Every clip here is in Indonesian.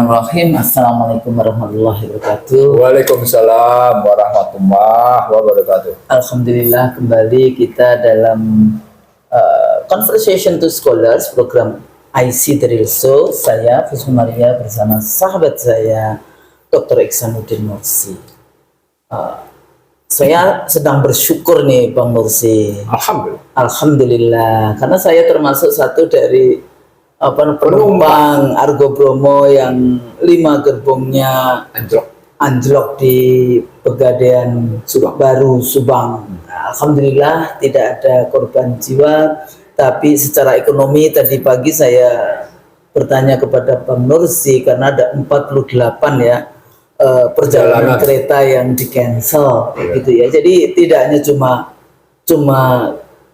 Bismillahirrahmanirrahim. Assalamualaikum warahmatullahi wabarakatuh. Waalaikumsalam warahmatullahi wabarakatuh. Alhamdulillah kembali kita dalam Conversation to Scholars program IC Trilso. Saya Fusmu Maria bersama sahabat saya Dr. Iksanuddin Nursi. Saya sedang bersyukur nih Bang Nursi. Alhamdulillah. Alhamdulillah karena saya termasuk satu dari penumpang Argo Bromo yang 5 gerbongnya anjlok di Pegadaian Baru Subang. Alhamdulillah tidak ada korban jiwa, tapi secara ekonomi tadi pagi saya bertanya kepada Bang Nursi karena ada 48 ya perjalanan kereta yang di cancel gitu ya. Jadi tidak hanya cuma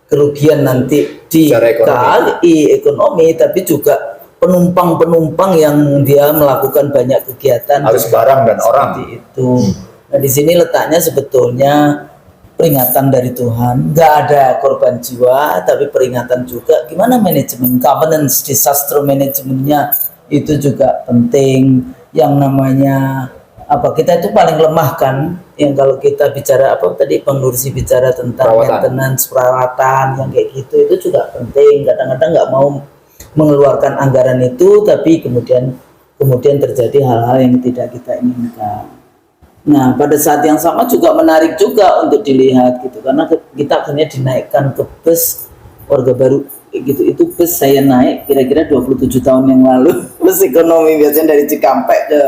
kerugian nanti di KAI ekonomi, tapi juga penumpang-penumpang yang dia melakukan banyak kegiatan harus barang dan orang itu. Nah di sini letaknya sebetulnya peringatan dari Tuhan, nggak ada korban jiwa, tapi peringatan juga gimana manajemen governance, disaster manajemennya itu juga penting. Yang namanya kita itu paling lemah kan, yang kalau kita bicara tadi Bang Nursi bicara tentang maintenance perawatan yang kayak gitu, itu juga penting. Kadang-kadang nggak mau mengeluarkan anggaran itu, tapi kemudian terjadi hal-hal yang tidak kita inginkan. Nah pada saat yang sama juga menarik juga untuk dilihat gitu, karena kita akhirnya dinaikkan ke bus Warga Baru gitu. Itu bus saya naik kira-kira 27 tahun yang lalu, bus ekonomi biasanya dari Cikampek ke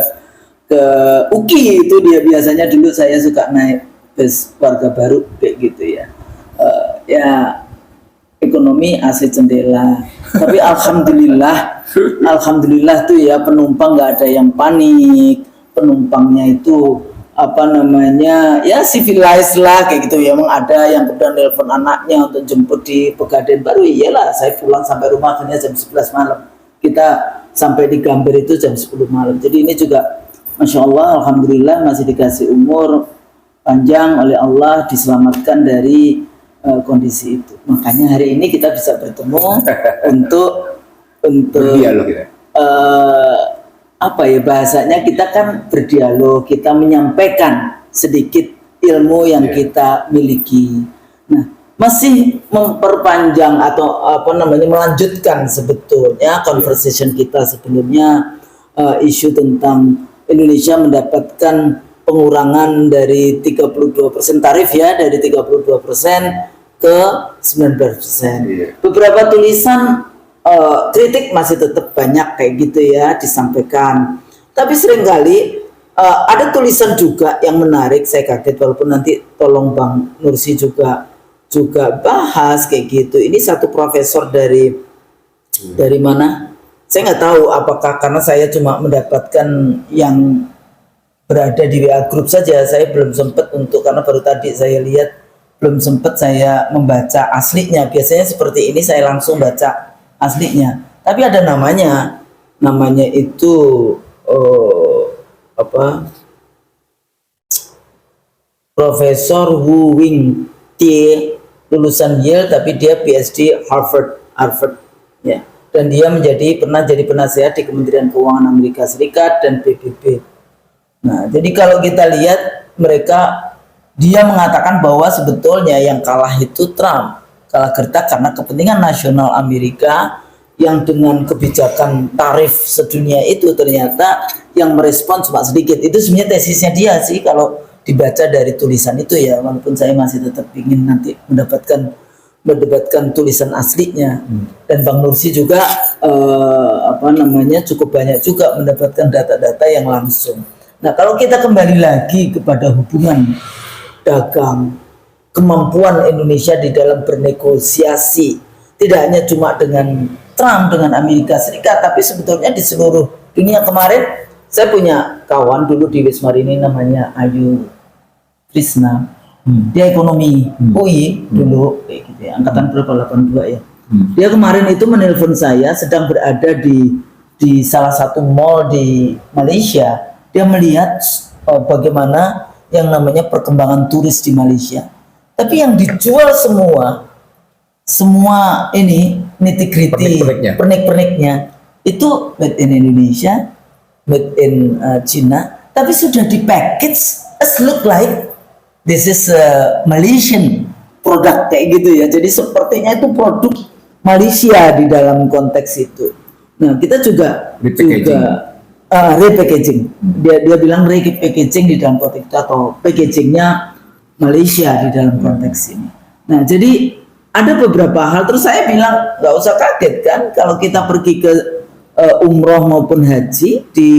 UKI, itu dia biasanya dulu saya suka naik bus Warga Baru kayak gitu ya. Ya ekonomi AC jendela, tapi alhamdulillah tuh ya penumpang nggak ada yang panik, penumpangnya itu ya civilized lah kayak gitu ya. Emang ada yang kemudian telepon anaknya untuk jemput di Pegadaian Baru, iyalah saya pulang sampai rumah akhirnya jam 11 malam, kita sampai di Gambir itu jam 10 malam. Jadi ini juga Masya Allah, alhamdulillah masih dikasih umur panjang oleh Allah, diselamatkan dari kondisi itu. Makanya hari ini kita bisa bertemu untuk berdialog ya. Bahasanya kita kan berdialog, kita menyampaikan sedikit ilmu yang kita miliki. Nah, masih memperpanjang atau melanjutkan sebetulnya conversation kita sebelumnya, isu tentang Indonesia mendapatkan pengurangan dari 32% tarif ya, dari 32% ke 19%. Beberapa tulisan kritik masih tetap banyak kayak gitu ya disampaikan. Tapi seringkali ada tulisan juga yang menarik, saya kaget, walaupun nanti tolong Bang Nursi juga bahas kayak gitu. Ini satu profesor dari mana? Saya nggak tahu apakah karena saya cuma mendapatkan yang berada di WA Group saja. Saya belum sempat karena baru tadi saya lihat, belum sempat saya membaca aslinya. Biasanya seperti ini saya langsung baca aslinya. Tapi ada namanya itu Profesor Wu Wing Tie, lulusan Yale tapi dia PhD Harvard ya. Dan dia pernah jadi penasehat di Kementerian Keuangan Amerika Serikat dan PBB. Nah, jadi kalau kita lihat dia mengatakan bahwa sebetulnya yang kalah itu Trump, kalah gertak karena kepentingan nasional Amerika yang dengan kebijakan tarif sedunia itu ternyata yang merespon cuma sedikit. Itu sebenarnya tesisnya dia sih kalau dibaca dari tulisan itu ya, walaupun saya masih tetap ingin nanti mendebatkan tulisan aslinya. Dan Bang Nursi juga cukup banyak juga mendapatkan data-data yang langsung. Nah kalau kita kembali lagi kepada hubungan dagang, kemampuan Indonesia di dalam bernegosiasi, tidak hanya cuma dengan Trump, dengan Amerika Serikat, tapi sebetulnya di seluruh dunia. Kemarin saya punya kawan dulu di Wisma ini namanya Ayu Krishna. Dia ekonomi UI dulu kayak gitu ya, angkatan berapa 82 ya. Dia kemarin itu menelpon saya sedang berada di salah satu mall di Malaysia. Dia melihat bagaimana yang namanya perkembangan turis di Malaysia. Tapi yang dijual semua ini nitty-gritty, pernik-perniknya itu made in Indonesia, made in China, tapi sudah di package as look like this is a Malaysian product kayak gitu ya. Jadi sepertinya itu produk Malaysia di dalam konteks itu. Nah, kita juga repackaging. Dia bilang repackaging di dalam konteks itu, atau packagingnya Malaysia di dalam konteks ini. Nah, jadi ada beberapa hal. Terus saya bilang nggak usah kaget kan kalau kita pergi ke umroh maupun haji di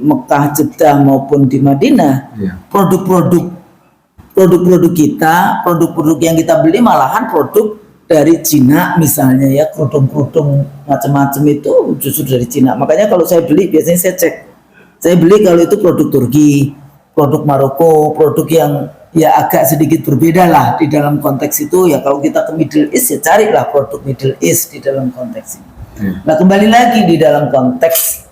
Mekah, Jeddah maupun di Madinah, produk-produk kita, produk-produk yang kita beli malahan produk dari Cina misalnya ya, kerudung-kerudung macam-macam itu justru dari Cina. Makanya kalau saya beli biasanya saya cek, saya beli kalau itu produk Turki, produk Maroko, produk yang ya agak sedikit berbeda lah di dalam konteks itu ya. Kalau kita ke Middle East ya carilah produk Middle East di dalam konteks ini. Nah, kembali lagi di dalam konteks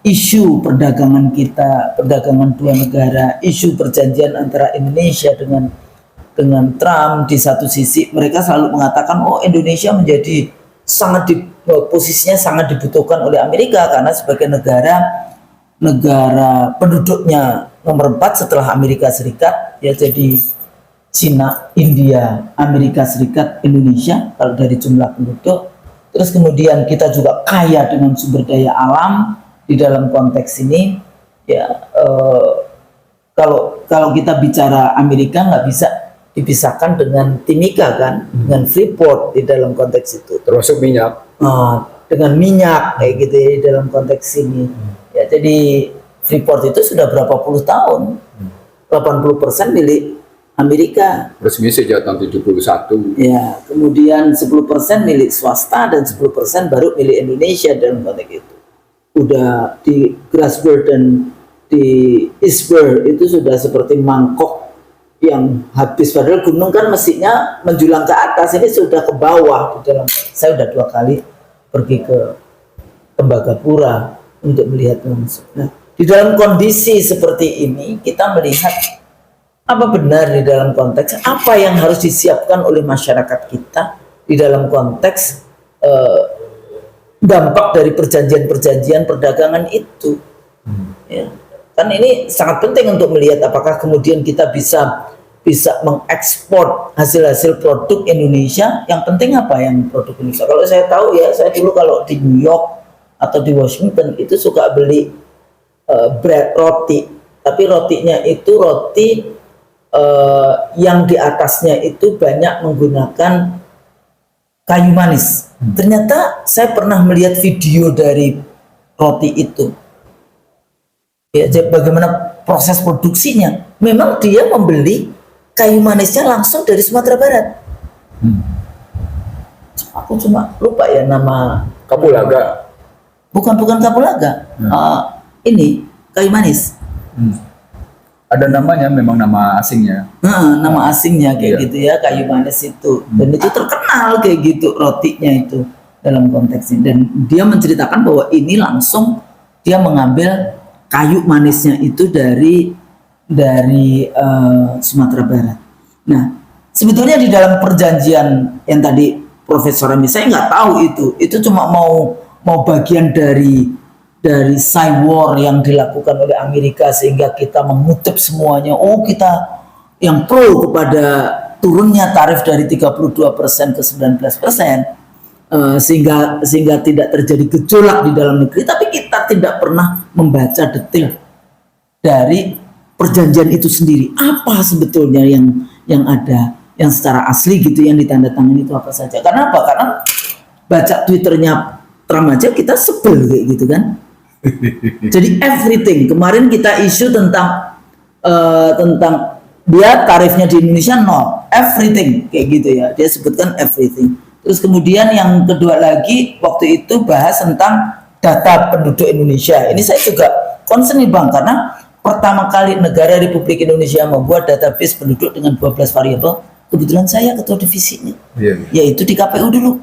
isu perdagangan kita, perdagangan dua negara, isu perjanjian antara Indonesia dengan Trump. Di satu sisi mereka selalu mengatakan Indonesia menjadi posisinya sangat dibutuhkan oleh Amerika karena sebagai negara penduduknya nomor 4 setelah Amerika Serikat ya, jadi Cina, India, Amerika Serikat, Indonesia kalau dari jumlah penduduk. Terus kemudian kita juga kaya dengan sumber daya alam di dalam konteks ini ya. Kalau kita bicara Amerika nggak bisa dipisahkan dengan Timika kan, dengan Freeport di dalam konteks itu. Termasuk minyak. Dengan minyak kayak gitu ya, di dalam konteks ini. Ya, jadi Freeport itu sudah berapa puluh tahun, 80% milik Amerika. Resmi sejak tahun 71. Ya, kemudian 10% milik swasta dan 10% baru milik Indonesia dalam konteks itu. Udah di Grasberg dan di Iceberg itu sudah seperti mangkok yang habis, padahal gunung kan mestinya menjulang ke atas, ini sudah ke bawah di dalam. Saya udah 2 kali pergi ke Tembagapura untuk melihat langsung. Nah, di dalam kondisi seperti ini kita melihat apa benar di dalam konteks apa yang harus disiapkan oleh masyarakat kita di dalam konteks dampak dari perjanjian-perjanjian perdagangan itu. Ya. Kan ini sangat penting untuk melihat apakah kemudian kita bisa mengekspor hasil-hasil produk Indonesia. Yang penting apa yang produk Indonesia? Kalau saya tahu ya, saya dulu kalau di New York atau di Washington itu suka beli bread, roti, tapi rotinya itu roti yang di atasnya itu banyak menggunakan kayu manis. Ternyata saya pernah melihat video dari roti itu. Ya, jadi bagaimana proses produksinya? Memang dia membeli kayu manisnya langsung dari Sumatera Barat. Aku cuma lupa ya nama. Kapulaga. Bukan Kapulaga. Ini kayu manis. Ada namanya, memang nama asingnya. Nama asingnya kayak gitu ya, kayu manis itu. Dan itu terkenal kayak gitu rotinya itu dalam konteks ini. Dan dia menceritakan bahwa ini langsung dia mengambil kayu manisnya itu dari Sumatera Barat. Nah, sebetulnya di dalam perjanjian yang tadi Profesor Remi, saya nggak tahu itu cuma mau bagian dari side war yang dilakukan oleh Amerika sehingga kita mengutuk semuanya. Kita yang pro kepada turunnya tarif dari 32% ke 19%, sehingga tidak terjadi gejolak di dalam negeri. Tapi kita tidak pernah membaca detail dari perjanjian itu sendiri. Apa sebetulnya yang ada, yang secara asli gitu, yang ditandatangani itu apa saja. Karena apa? Karena baca Twitternya Trump aja kita sebel kayak gitu kan. Jadi everything, kemarin kita isu tentang dia tarifnya di Indonesia 0, everything kayak gitu ya, dia sebutkan everything. Terus kemudian yang kedua lagi waktu itu bahas tentang data penduduk Indonesia. Ini saya juga concern nih Bang, karena pertama kali negara Republik Indonesia membuat database penduduk dengan 12 variabel, kebetulan saya ketua divisinya, yaitu di KPU dulu.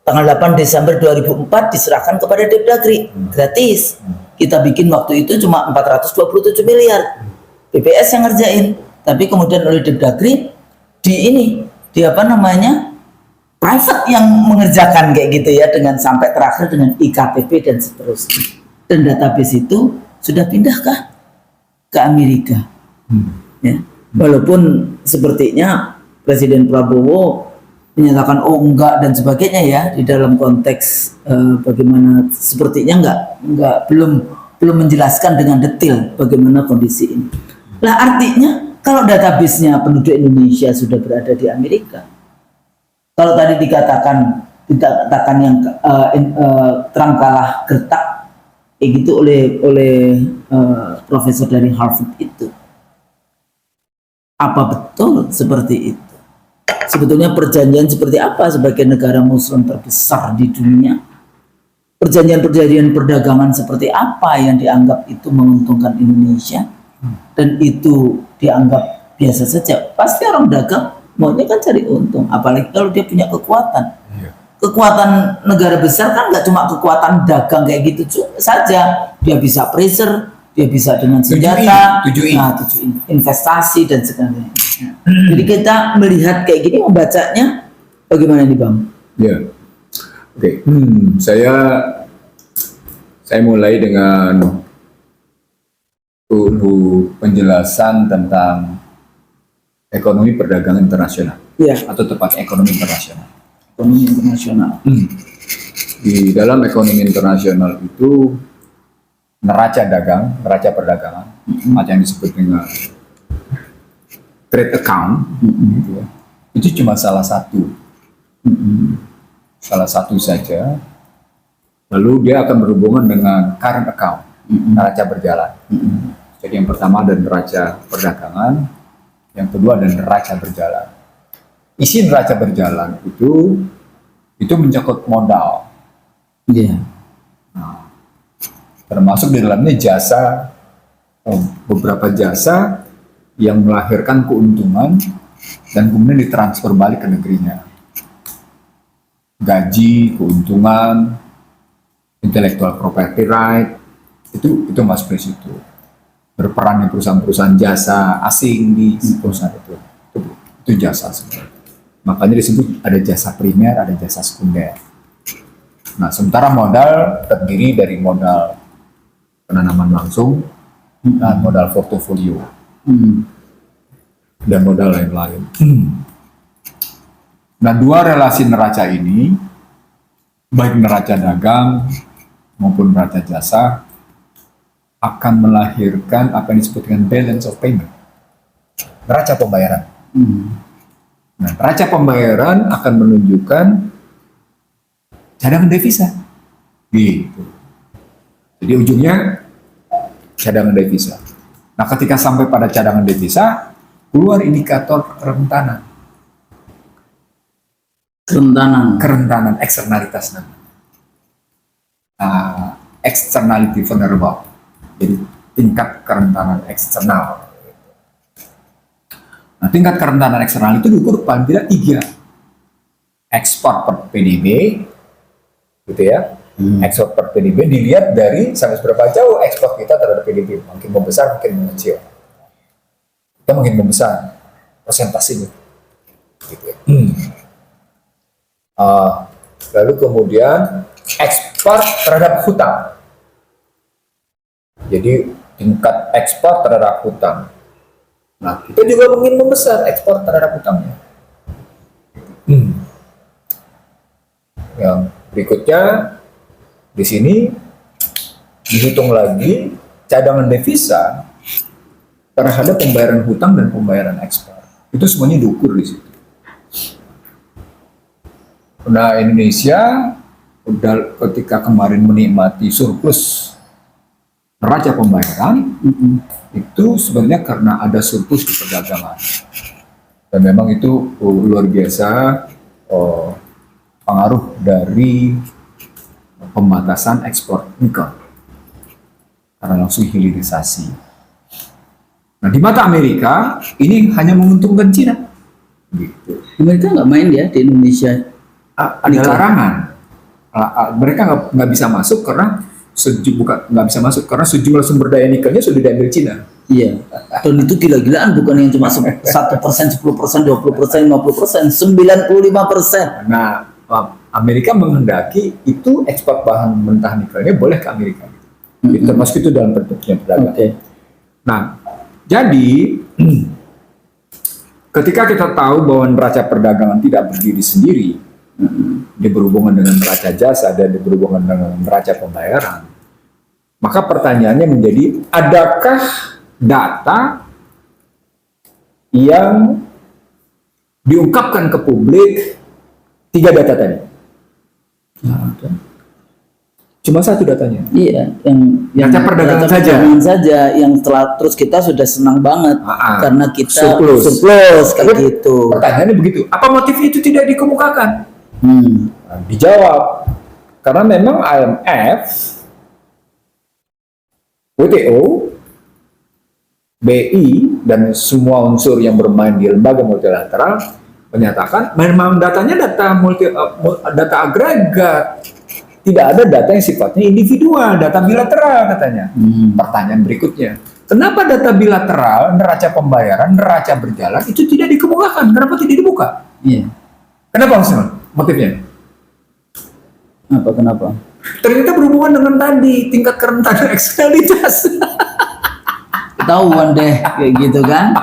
Tanggal 8 Desember 2004 diserahkan kepada Depdagri, gratis. Kita bikin waktu itu cuma 427 miliar. BPS yang ngerjain. Tapi kemudian oleh Depdagri private yang mengerjakan kayak gitu ya, dengan sampai terakhir dengan IKTP dan seterusnya. dan database itu sudah pindahkah ke Amerika? Ya. Walaupun sepertinya Presiden Prabowo menyatakan oh enggak dan sebagainya ya di dalam konteks bagaimana sepertinya belum menjelaskan dengan detail bagaimana kondisi ini. Lah artinya kalau database-nya penduduk Indonesia sudah berada di Amerika, kalau tadi dikatakan yang terang kalah gertak gitu oleh profesor dari Harvard itu, apa betul seperti itu? Sebetulnya perjanjian seperti apa sebagai negara Muslim terbesar di dunia? Perjanjian perdagangan seperti apa yang dianggap itu menguntungkan Indonesia dan itu dianggap biasa saja? Pasti orang dagang maunya kan cari untung, apalagi kalau dia punya kekuatan. Kekuatan negara besar kan nggak cuma kekuatan dagang kayak gitu saja, dia bisa pressure, dia bisa dengan senjata, investasi dan sebagainya. Jadi kita melihat kayak gini, membacanya bagaimana nih Bang? Ya, oke. Saya mulai dengan dulu penjelasan tentang ekonomi perdagangan internasional, atau tepatnya ekonomi internasional. Ekonomi internasional. Di dalam ekonomi internasional itu neraca perdagangan, macam yang disebut dengan trade account, gitu ya, itu cuma salah satu saja. Lalu dia akan berhubungan dengan current account, neraca berjalan. Jadi yang pertama ada neraca perdagangan, yang kedua ada neraca berjalan. Isi neraca berjalan itu mencakup modal. Nah, termasuk di dalamnya jasa, beberapa jasa yang melahirkan keuntungan dan kemudian ditransfer balik ke negerinya. Gaji, keuntungan, intellectual property right, itu masuk di situ. Berperan di perusahaan-perusahaan jasa asing di perusahaan itu jasa sebenarnya. Makanya disebut ada jasa primer, ada jasa sekunder. Nah, sementara modal terdiri dari modal penanaman langsung dan modal portofolio dan modal lain-lain. Nah, dua relasi neraca ini, baik neraca dagang maupun neraca jasa, akan melahirkan apa yang disebut dengan balance of payment, neraca pembayaran. Nah, neraca pembayaran akan menunjukkan cadangan devisa, gitu. Jadi ujungnya cadangan devisa. Nah, ketika sampai pada cadangan devisa, keluar indikator kerentanan eksternalitas namanya. Externality vulnerable. Jadi tingkat kerentanan eksternal. Nah, tingkat kerentanan eksternal itu diukur paling tidak 3. Ekspor per PDB, gitu ya. Ekspor per PDB dilihat dari sampai seberapa jauh ekspor kita terhadap PDB, makin membesar makin mengecil. Kita makin membesar persentasenya, gitu ya. Lalu kemudian ekspor terhadap hutang. Jadi tingkat ekspor terhadap hutang. Nah, kita juga ingin membesar ekspor terhadap hutangnya. Yang berikutnya di sini dihitung lagi cadangan devisa terhadap pembayaran hutang dan pembayaran ekspor. Itu semuanya diukur di situ. Nah, Indonesia udah ketika kemarin menikmati surplus neraca pembayaran, itu sebenarnya karena ada surplus di perdagangan. Dan memang itu luar biasa pengaruh dari pembatasan ekspor nikel karena langsung hilirisasi. Nah, di mata Amerika ini hanya menguntungkan Cina. Gitu. Amerika nggak main ya di Indonesia. Ada larangan. Mereka nggak bisa masuk karena nggak bisa masuk karena sejumlah sumber daya nikelnya sudah diambil Cina. Iya. Dan itu gila-gilaan, bukan yang cuma 1%, 10%, 20%, 50%, 95%. Nah, Amerika menghendaki itu ekspor bahan mentah nikelnya boleh ke Amerika. termasuk itu dalam bentuknya perdagangan. Oke. Nah, jadi ketika kita tahu bahwa neraca perdagangan tidak berdiri sendiri, dia berhubungan dengan neraca jasa dan dia berhubungan dengan neraca pembayaran, maka pertanyaannya menjadi, adakah data yang diungkapkan ke publik 3 data tadi? Cuma 1 datanya. Iya, yang Neraca perdagangan saja. saja yang telah terus kita sudah senang banget karena kita Surplus kayak gitu. Pertanyaannya begitu. Apa motif itu tidak dikemukakan? Nah, dijawab karena memang IMF, WTO, BI dan semua unsur yang bermain di lembaga multilateral menyatakan memang datanya data agregat. Tidak ada data yang sifatnya individual, data bilateral katanya. Pertanyaan berikutnya, kenapa data bilateral, neraca pembayaran, neraca berjalan itu tidak dikemukakan? Kenapa tidak dibuka? Iya. Kenapa maksudnya? Motifnya? Kenapa? Ternyata berhubungan dengan tadi tingkat kerentanan eksternalitas. Ketahuan deh kayak gitu kan.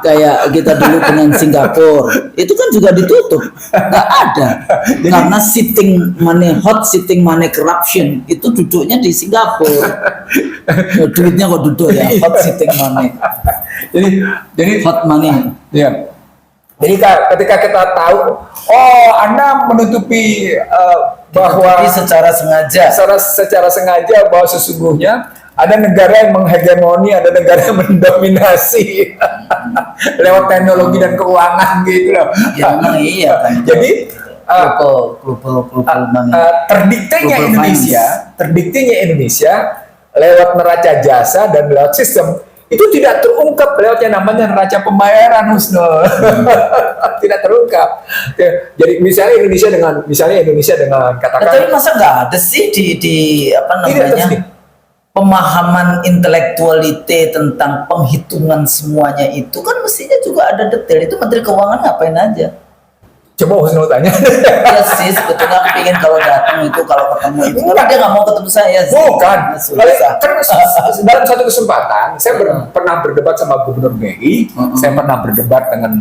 Kayak kita dulu dengan Singapura, itu kan juga ditutup, nggak ada. Karena hot sitting money corruption itu duduknya di Singapura. Duitnya kok duduk ya, hot sitting money. Jadi Hot money. ya. Jadi ketika kita tahu, Anda menutupi bahwa Jadi secara sengaja bahwa sesungguhnya ada negara yang menghegemoni, ada negara yang mendominasi lewat teknologi dan keuangan gitu loh. Ya memang iya kan. Jadi global money. terdiktenya Global Indonesia lewat neraca jasa dan lewat sistem itu tidak terungkap lewat yang namanya neraca pembayaran, Husnul. Tidak terungkap. Jadi misalnya Indonesia dengan katakan. Tapi masa nggak ada sih di apa namanya? Pemahaman intelektualite tentang penghitungan semuanya itu kan mestinya juga ada detail. Itu Menteri Keuangan ngapain aja? Coba Husnul tanya. Ya sih, sebetulnya aku pengen kalau datang itu, kalau ketemu itu, tapi dia nggak mau ketemu saya sih. Bukan. Susah. Karena dalam satu kesempatan saya pernah berdebat sama Gubernur BI, saya pernah berdebat dengan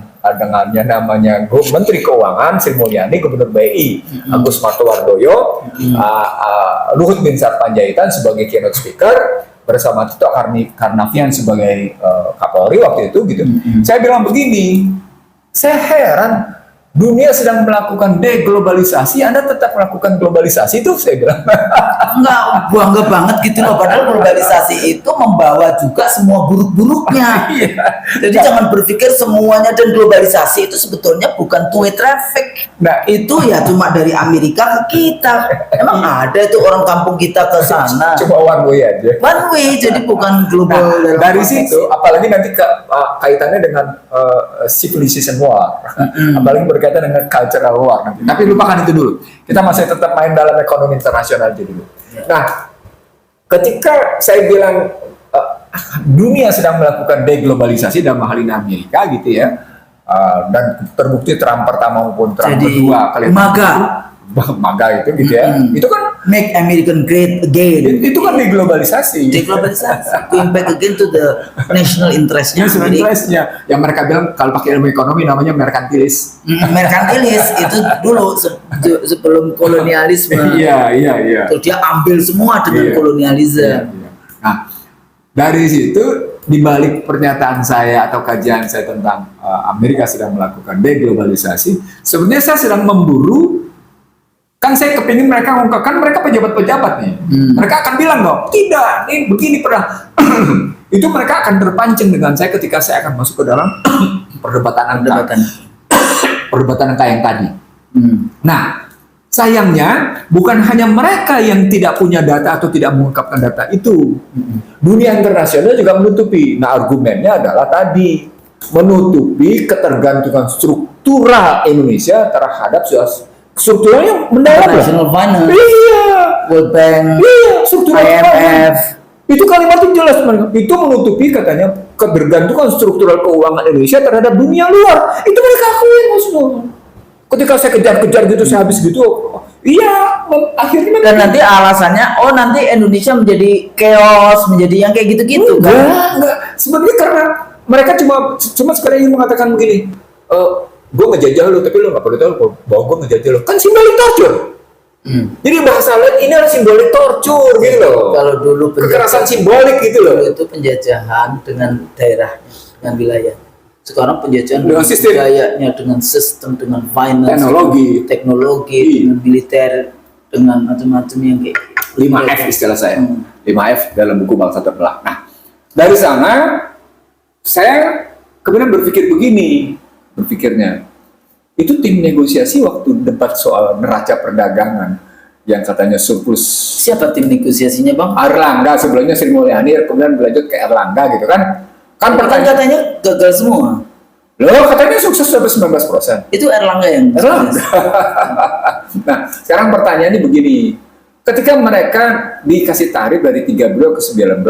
yang namanya Menteri Keuangan Sri Mulyani, Gubernur BI Agus Martowardoyo, Luhut Binsar Panjaitan sebagai keynote speaker, bersama Tito Karnavian sebagai Kapolri waktu itu gitu. Saya bilang begini, saya heran. Dunia sedang melakukan deglobalisasi, Anda tetap melakukan globalisasi, itu saya bilang. Enggak, bangga banget gitu loh. Padahal globalisasi itu membawa juga semua buruk-buruknya. Jadi jangan berpikir semuanya, dan globalisasi itu sebetulnya bukan two-way traffic. Nah, itu ya cuma dari Amerika ke kita. Emang ada itu orang kampung kita ke sana. Cuma one way aja. One way, jadi bukan global. Dari situ, apalagi nanti kaitannya dengan civilization war, apalagi berkaitan dengan cultural war nanti. Tapi lupakan itu dulu. Kita masih tetap main dalam ekonomi internasional aja dulu. Nah, ketika saya bilang dunia sedang melakukan deglobalisasi dalam hal ini Amerika gitu ya, dan terbukti Trump pertama maupun Trump kedua kali MAGA itu gitu ya, itu kan Make American Great Again. Itu kan deglobalisasi. Going back again to the national interestnya. National interestnya, yang mereka bilang kalau pakai ilmu ekonomi namanya merkantilis. Merkantilis itu dulu sebelum kolonialisme. Iya. Terus dia ambil semua dengan kolonialisme. Nah, dari situ dibalik pernyataan saya atau kajian saya tentang Amerika sedang melakukan deglobalisasi, sebenarnya saya sedang memburu. Kan saya kepingin mereka mengungkapkan, mereka pejabat-pejabat nih. Mereka akan bilang dong, tidak, ini begini pernah. Itu mereka akan terpancing dengan saya ketika saya akan masuk ke dalam perdebatan angka yang tadi. Nah, sayangnya bukan hanya mereka yang tidak punya data atau tidak mengungkapkan data itu. Dunia internasional juga menutupi. Nah, argumennya adalah tadi menutupi ketergantungan struktural Indonesia terhadap strukturalnya mendalam. International Finance, World Bank, struktural IMF. Itu kalimatnya jelas, itu menutupi katanya ketergantungan struktural keuangan Indonesia terhadap dunia luar. Itu mereka akui, maksudnya. Ketika saya kejar-kejar gitu, saya habis gitu, iya, akhirnya Dan nanti alasannya, oh nanti Indonesia menjadi chaos, menjadi yang kayak gitu-gitu kan? enggak. Sebenarnya karena mereka cuma sekarang ingin mengatakan begini, gue ngejajah lo, tapi lo nggak perlu tahu bahwa gue ngejajah lo. Kan simbolik torture. Jadi bahasa lain ini adalah simbolik torture gitu loh. Kalau dulu Kekerasan simbolik gitu loh. dulu itu penjajahan dengan daerah, dengan wilayah. Sekarang penjajahan Dengan sistem. wilayahnya, dengan sistem, dengan finance, teknologi, dengan militer, dengan macam-macam yang kayak 5F istilah saya. 5F dalam buku Bangsa Terbelah. Nah, dari sana saya kemudian berpikirnya, itu tim negosiasi waktu debat soal neraca perdagangan yang katanya surplus. Siapa tim negosiasinya, Bang? Erlangga, sebelumnya Sri Mulyani, kemudian berlanjut ke Erlangga gitu kan. Kan pertanyaan, Katanya gagal semua. loh katanya sukses sampai 19%. Itu Erlangga yang Erlangga. Nah, sekarang pertanyaannya begini. Ketika mereka dikasih tarif dari 30 ke 19,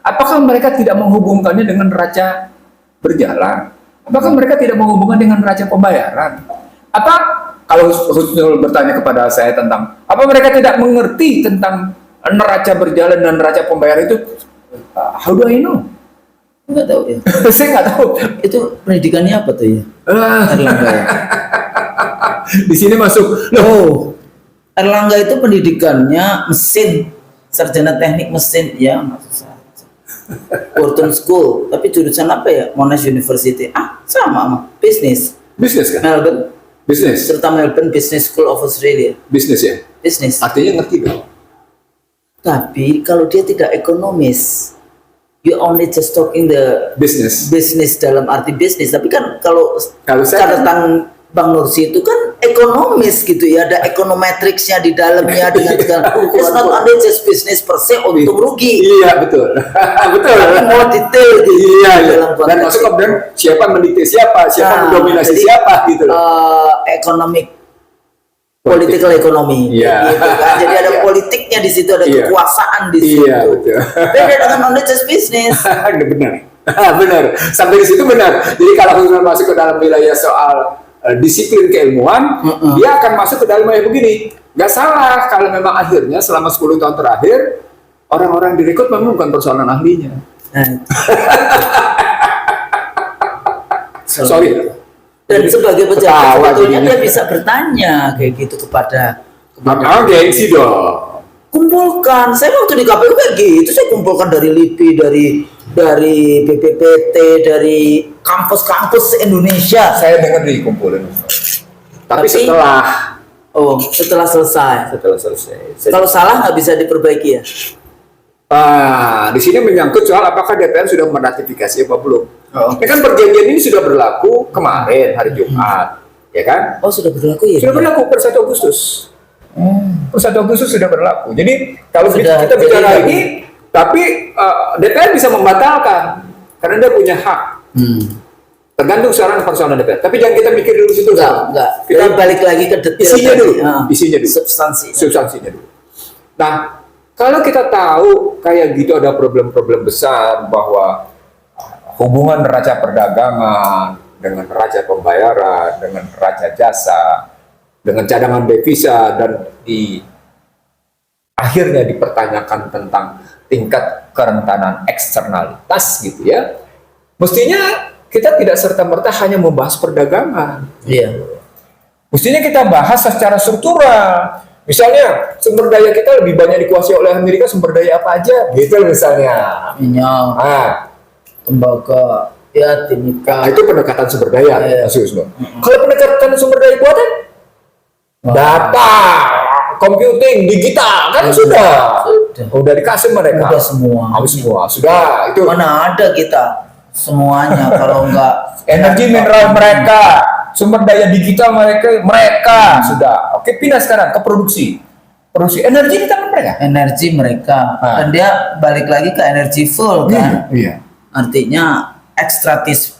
apakah mereka tidak menghubungkannya dengan neraca berjalan? Apakah mereka tidak menghubungkan dengan neraca pembayaran? Apa kalau Husnul bertanya kepada saya tentang apa mereka tidak mengerti tentang neraca berjalan dan neraca pembayaran itu? How do I know? Nggak tahu ya. Saya nggak tahu. Itu pendidikannya apa tuh ya? Erlangga ya? Di sini masuk. Oh, Erlangga itu pendidikannya mesin, sarjana teknik mesin, ya nggak susah. Wharton School, tapi jurusan apa ya? Monash University. Sama, bisnis. Bisnis kan? Melbourne, Bisnis. serta Melbourne Business School of Australia. Bisnis ya? Bisnis. Artinya ngerti dong. Tapi kalau dia tidak ekonomis, you only just talking the Bisnis. business dalam arti bisnis. Tapi kan kalau saya catatan Bang Nursi itu kan ekonomis gitu ya, ada ekonometricsnya di dalamnya dengan segala. It's not only just business per se untung rugi. Iya betul. Betul. Tapi more detail gitu. Iya. Dalam Dan konteks masuk itu. kemudian siapa mendikte siapa mendominasi jadi, siapa gitu loh. Economic political economy. Iya. Gitu kan. Jadi ada Iya. politiknya di situ, ada Iya. kekuasaan di situ. Iya betul. Beda dengan only just business. Benar. Benar. Sampai di situ benar. Jadi kalau kita masuk ke dalam wilayah soal disiplin keilmuan, dia akan masuk ke dalam wilayah begini. Nggak salah kalau memang akhirnya selama 10 tahun terakhir orang-orang direkrut memang bukan persoalan ahlinya. Sorry. Dan sebagai pejabat Ketawa sebetulnya jadinya. dia bisa bertanya kayak gitu kepada Gengsi dong. kumpulkan. Saya waktu di KPU kayak gitu, saya kumpulkan dari LIPI, dari BPPT, dari kampus-kampus Indonesia. Saya dengar dikumpulin. Tapi setelah setelah selesai. Kalau salah nggak bisa diperbaiki ya. Di sini menyangkut soal apakah DPR sudah meratifikasi apa belum. Ya kan perjanjian ini sudah berlaku kemarin hari Jumat, ya kan? Oh sudah berlaku ya? Sudah berlaku per 1 Agustus. Per 1 Agustus sudah berlaku. Jadi kalau Sudah, kita bicara jadi- ini, tapi DPR bisa membatalkan karena dia punya hak. Tergantung sekarang persoalan DPR. Tapi jangan kita mikir dulu situ. Enggak. Kita Kita balik lagi ke detail. isinya tadi. dulu. Ah, Isinya dulu. Substansinya dulu. Nah, kalau kita tahu kayak gitu ada problem-problem besar bahwa hubungan neraca perdagangan dengan neraca pembayaran, dengan neraca jasa, dengan cadangan devisa, dan akhirnya dipertanyakan tentang tingkat kerentanan eksternalitas gitu ya. Mestinya kita tidak serta-merta hanya membahas perdagangan. Iya. Mestinya kita bahas secara struktural. Misalnya sumber daya kita lebih banyak dikuasai oleh Amerika, sumber daya apa aja? Gitu misalnya. Minyak, tembaga, ya timika. Itu pendekatan sumber daya. Iya. Mas Yusno. Kalau pendekatan sumber daya buatan, data, computing, digital kan sudah dikasih mereka. Udah semua. Semua sudah itu. Mana ada kita semuanya kalau enggak Energi mineral mereka, sumber daya digital mereka sudah. Oke, pindah sekarang ke produksi energi di tangan mereka. energi mereka dan dia balik lagi ke energy full kan. Iya. Artinya extractive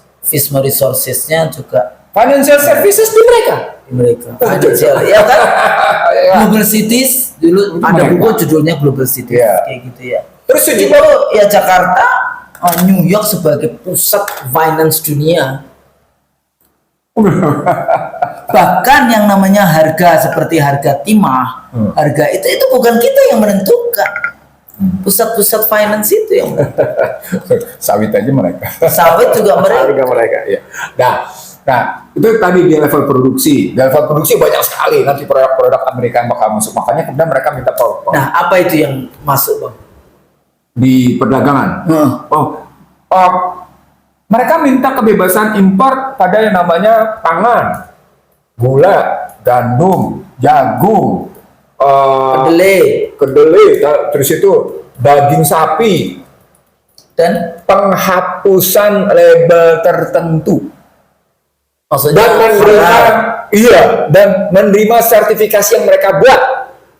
resourcesnya juga Financial services di mereka. di mereka. Financial, ya kan? Global cities dulu ada mereka. buku judulnya Global Cities Iya. kayak gitu ya. Terus Itu ya Jakarta, New York sebagai pusat finance dunia. Bahkan yang namanya harga seperti harga timah, harga itu bukan kita yang menentukan. Pusat-pusat finance itu yang Sawit aja mereka. sawit juga mereka. Harga mereka, ya. Nah, itu tadi di level produksi. Di level produksi banyak sekali nanti produk-produk Amerika yang bakal masuk. Makanya kemudian mereka minta Nah, apa itu yang masuk, Bang? di perdagangan. Mereka minta kebebasan impor pada yang namanya pangan, gula, gandum, jagung, kedelai, terus itu daging sapi, Dan penghapusan label tertentu. maksudnya Dan menerima sertifikasi yang mereka buat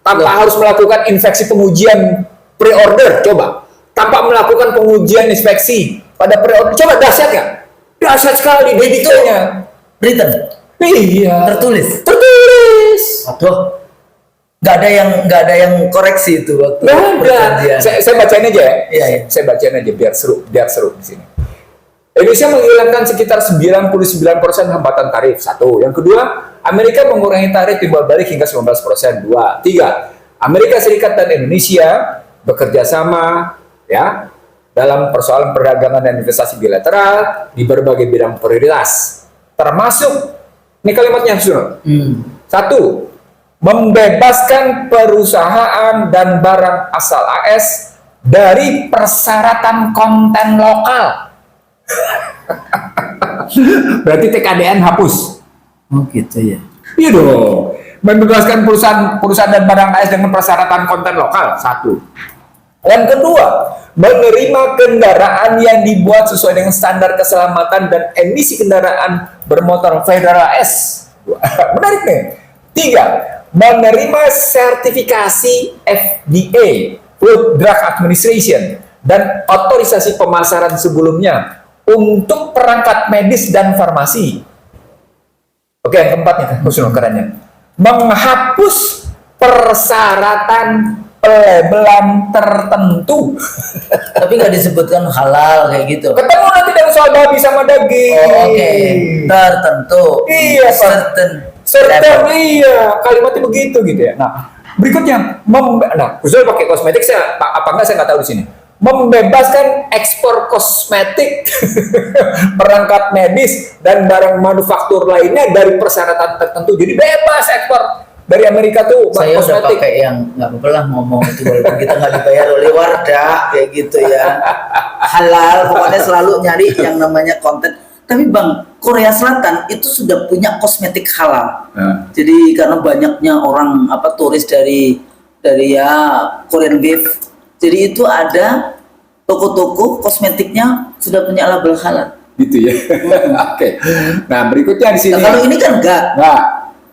tanpa harus melakukan inspeksi pengujian pre-order. Coba, tanpa melakukan pengujian inspeksi pada pre-order. Coba dahsyat nggak? Dahsyat sekali detailnya. written, Iya. tertulis. Aduh, Nggak ada yang koreksi itu waktu nggak ada. perjanjian. Saya bacain aja ya. Iya. Saya bacain aja biar seru di sini. Indonesia menghilangkan sekitar 99% hambatan tarif. 1. Yang kedua, Amerika mengurangi tarif timbal balik hingga 19%. 2. 3. Amerika Serikat dan Indonesia bekerja sama ya dalam persoalan perdagangan dan investasi bilateral di berbagai bidang prioritas. Termasuk ini kalimatnya Suno. 1. Membebaskan perusahaan dan barang asal AS dari persyaratan konten lokal. Berarti TKDN hapus. Oh gitu ya. Iya dong. Membebaskan perusahaan dan barang AS dengan persyaratan konten lokal. 1. Yang kedua, menerima kendaraan yang dibuat sesuai dengan standar keselamatan dan emisi kendaraan bermotor federal AS. Menarik nih. 3. Menerima sertifikasi FDA, Food Drug Administration, dan otorisasi pemasaran sebelumnya untuk perangkat medis dan farmasi. Oke, yang keempatnya, kerennya. Menghapus persyaratan pelabelan tertentu. Tapi nggak disebutkan halal kayak gitu. Ketemu nanti dengan soal babi sama daging. Oke. Tertentu. Iya, Pak. Certain, iya, kalimatnya begitu gitu ya. Nah, berikutnya, khususnya pakai kosmetik apa enggak saya nggak tahu di sini. Membebaskan ekspor kosmetik, perangkat medis dan barang manufaktur lainnya dari persyaratan tertentu. Jadi bebas ekspor dari Amerika tuh Saya udah kosmetik. pakai yang nggak apa-apa lah ngomong itu walaupun kita nggak dibayar oleh Wardah kayak gitu ya. Halal, pokoknya selalu nyari yang namanya konten. Tapi Bang, Korea Selatan itu sudah punya kosmetik halal. Jadi karena banyaknya orang turis dari ya Korean Beef. Jadi itu ada toko-toko kosmetiknya sudah punya label halal. Gitu ya. Oke. Nah, berikutnya di sini. Nah, kalau ini kan enggak. Nah,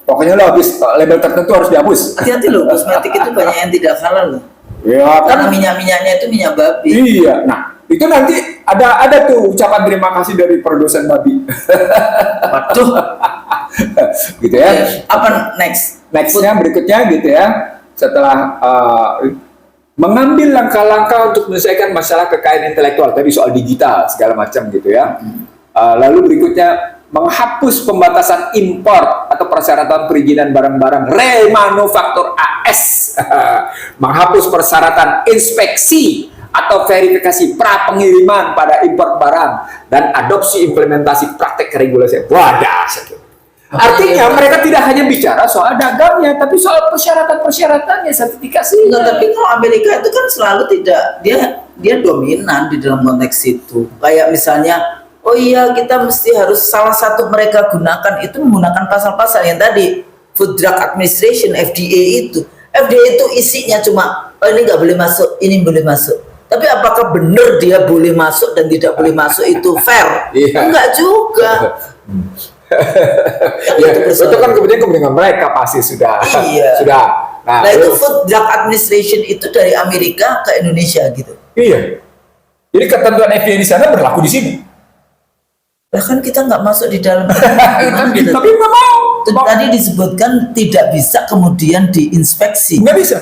pokoknya lo habis label tertentu harus dihapus. Hati-hati loh, kosmetik itu banyak yang tidak halal loh. Ya, Karena minyak-minyaknya itu minyak babi. Iya. Nah, itu nanti ada tuh ucapan terima kasih dari produsen babi. Waduh. Gitu ya. Apa Nextnya berikutnya gitu ya. Setelah mengambil langkah-langkah untuk menyelesaikan masalah kekayaan intelektual tadi soal digital segala macam gitu ya. Lalu berikutnya menghapus pembatasan impor atau persyaratan perizinan barang-barang remanufaktur AS. Menghapus persyaratan inspeksi atau verifikasi pra pengiriman pada impor barang dan adopsi implementasi praktek regulasi. Wadah. Artinya mereka tidak hanya bicara soal dagangnya, tapi soal persyaratan-persyaratannya, sertifikasi. Nah, tapi kalau Amerika itu kan selalu tidak dia dominan di dalam konteks itu. Kayak misalnya, oh iya kita mesti harus salah satu mereka gunakan itu menggunakan pasal-pasal yang tadi Food Drug Administration FDA itu. FDA itu isinya cuma oh ini nggak boleh masuk, ini boleh masuk. Tapi apakah benar dia boleh masuk dan tidak boleh masuk itu fair? Enggak juga. Ya, itu kan kepentingan mereka pasti sudah. Iya. Sudah. Nah itu Food Drug Administration itu dari Amerika ke Indonesia gitu. Iya. Jadi ketentuan FDA di sana berlaku di sini. Bahkan kita nggak masuk di dalam. Tapi nggak mau. Tadi disebutkan tidak bisa kemudian diinspeksi. Nggak bisa.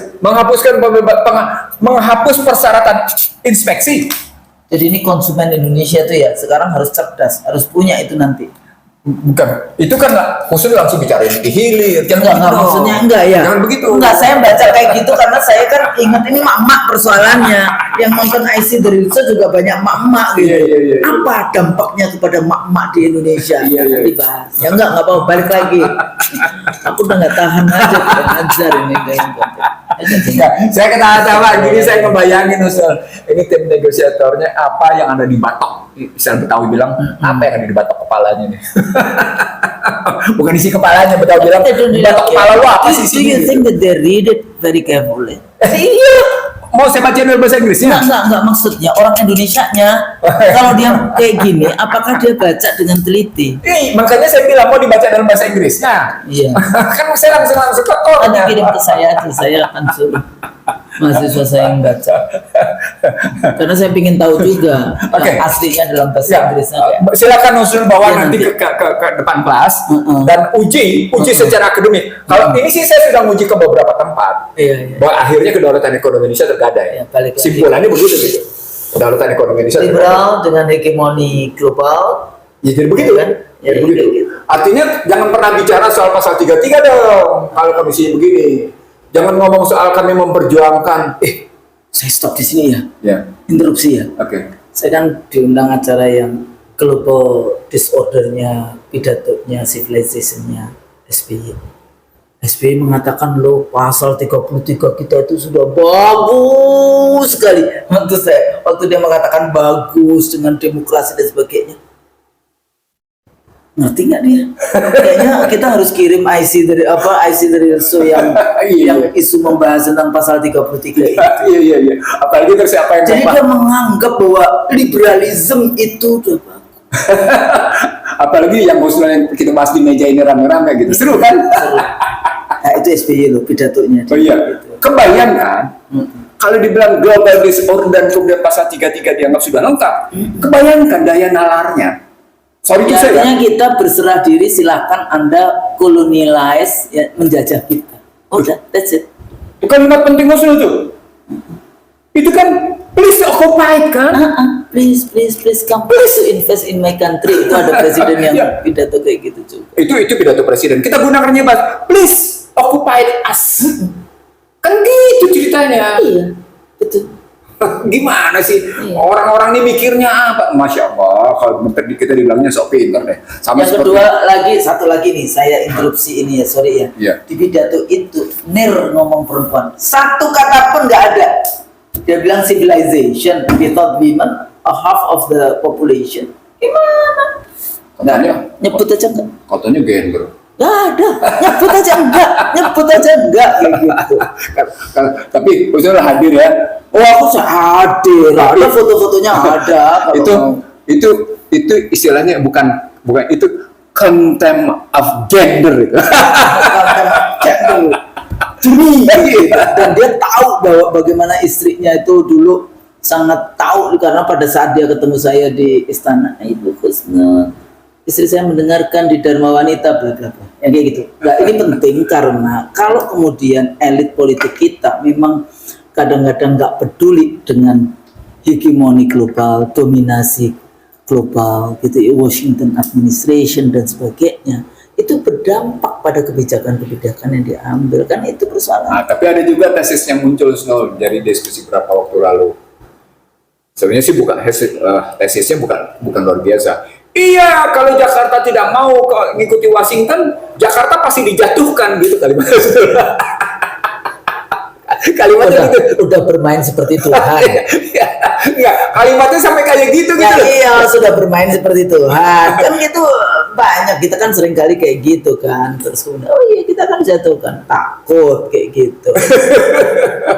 Menghapus persyaratan inspeksi. Jadi ini konsumen Indonesia itu ya sekarang harus cerdas, harus punya itu nanti. Bukan, itu kan khusus langsung bicara yang dihilir. Enggak, maksudnya enggak ya. Jangan begitu. Enggak, saya baca kayak gitu karena saya kan ingat ini mak-mak persoalannya. Yang nonton IC The Real Show juga banyak mak-mak gitu. Iya. Apa dampaknya kepada mak-mak di Indonesia? Iya. Dibahas. Ya enggak apa-apa, balik lagi. Aku udah nggak tahan aja kurang ajar ini kayaknya. Enggak, saya ketawa-tawa gini, saya ngebayangin Usul. Ini tim negosiatornya apa yang ada di batok. Misalnya Betawi bilang, apa yang ada di batok kepalanya nih? Bukan isi kepalanya, Betawi bilang, di batok kepala lu apa sih Do you isinya? think that they read it very carefully? Iya. Mau saya bacain dalam bahasa Inggrisnya? Enggak, maksudnya orang Indonesianya kalau dia kayak gini, apakah dia baca dengan teliti? Makanya saya bilang mau dibaca dalam bahasa Inggrisnya. Iya. Kan saya langsung ke Nanti orangnya. kirim ke saya aja, saya akan suruh mahasiswa saya yang baca. Karena saya ingin tahu juga Oke. aslinya dalam bahasa Ya, Inggrisnya kayak. silakan usul bawa Ya, nanti nanti. ke depan kelas dan uji Mm-mm. secara akademik. Kalau ini sih saya sudah uji ke beberapa tempat. Iya. Bahwa akhirnya kedaulatan ekonomi Indonesia tergadai. Ya, balik lagi. Simpulannya begitu gitu. Kedaulatan ekonomi Indonesia tergadai. Liberal dengan hegemoni global. Ya jadi begitu Kan? kan? Jadi Ya, begitu. gitu. Artinya jangan pernah bicara soal pasal 33 dong kalau komisi begini. Jangan ngomong soal kami memperjuangkan. Saya stop di sini ya. Ya, Interupsi ya. oke. Saya kan diundang acara yang global disordernya, pidatonya, civilizationnya SBY. SBY mengatakan loh pasal 33 kita itu sudah bagus sekali. Waktu dia mengatakan bagus dengan demokrasi dan sebagainya. Ngerti nggak dia? Kayaknya kita harus kirim IC dari Real Show yang Iya. yang isu membahas tentang pasal 33 itu. Iya. Apalagi terus siapa yang Jadi ngomong? dia menganggap bahwa liberalisme itu udah bagus. Apalagi yang usulan yang kita bahas di meja ini rame-rame gitu. Seru kan? Nah itu SBY loh pidatonya. Oh iya. Kebayang kan? Kalau dibilang global disorder dan kemudian pasal 33 dianggap sudah lengkap, kebayangkan daya nalarnya. Sorry Ya, itu saya. artinya kita berserah diri, silahkan Anda colonize ya, menjajah kita. Udah, that's it. Itu kalimat penting usul tuh. Itu kan please occupy kan? Please come to invest in my country. Itu ada presiden yang Iya. pidato kayak gitu juga. Itu pidato presiden. Kita gunakannya bahas please occupy us. Kan gitu ceritanya. Iya, betul. Gimana sih Iya. orang-orang ini mikirnya apa? Masya Allah, kalau tadi kita dibilangnya sok pinter deh. Sama Yang seperti- kedua lagi, satu lagi nih, saya interupsi ini ya, sorry ya. Iya. Di pidato itu, Nir ngomong perempuan, satu kata pun nggak ada. Dia bilang civilization without women, a half of the population. Gimana? Nggak ada. Nyebut aja nggak? Katanya gender. Nggak ada. Nyebut aja enggak. Nyebut aja enggak. Kayak gitu. Tapi usul hadir ya. Oh aku hadir. Ada foto-fotonya ada. Kalau Itu istilahnya bukan itu contempt of gender itu. Juni dan dia tahu bahwa bagaimana istrinya itu dulu sangat tahu karena pada saat dia ketemu saya di istana, Ibu Kusnul, istri saya mendengarkan di Dharma Wanita bla bla bla, ya kayak gitu. Nah, ini penting karena kalau kemudian elit politik kita memang kadang-kadang nggak peduli dengan hegemoni global, dominasi global, gitu, ya, Washington administration dan sebagainya, itu berdampak pada kebijakan-kebijakan yang diambil, kan itu persoalan. Nah, tapi ada juga tesis yang muncul Snow dari diskusi beberapa waktu lalu. Sebenarnya sih tesisnya bukan luar biasa. Iya, kalau Jakarta tidak mau mengikuti Washington, Jakarta pasti dijatuhkan gitu kalimatnya. Kalimatnya gitu. Udah bermain seperti Tuhan. Enggak, kalimatnya sampai kayak gitu Ya gitu. iya, sudah bermain seperti Tuhan. Kan gitu banyak, kita kan sering kali kayak gitu kan. Terus kemudian, oh iya kita kan jatuhkan, takut kayak gitu.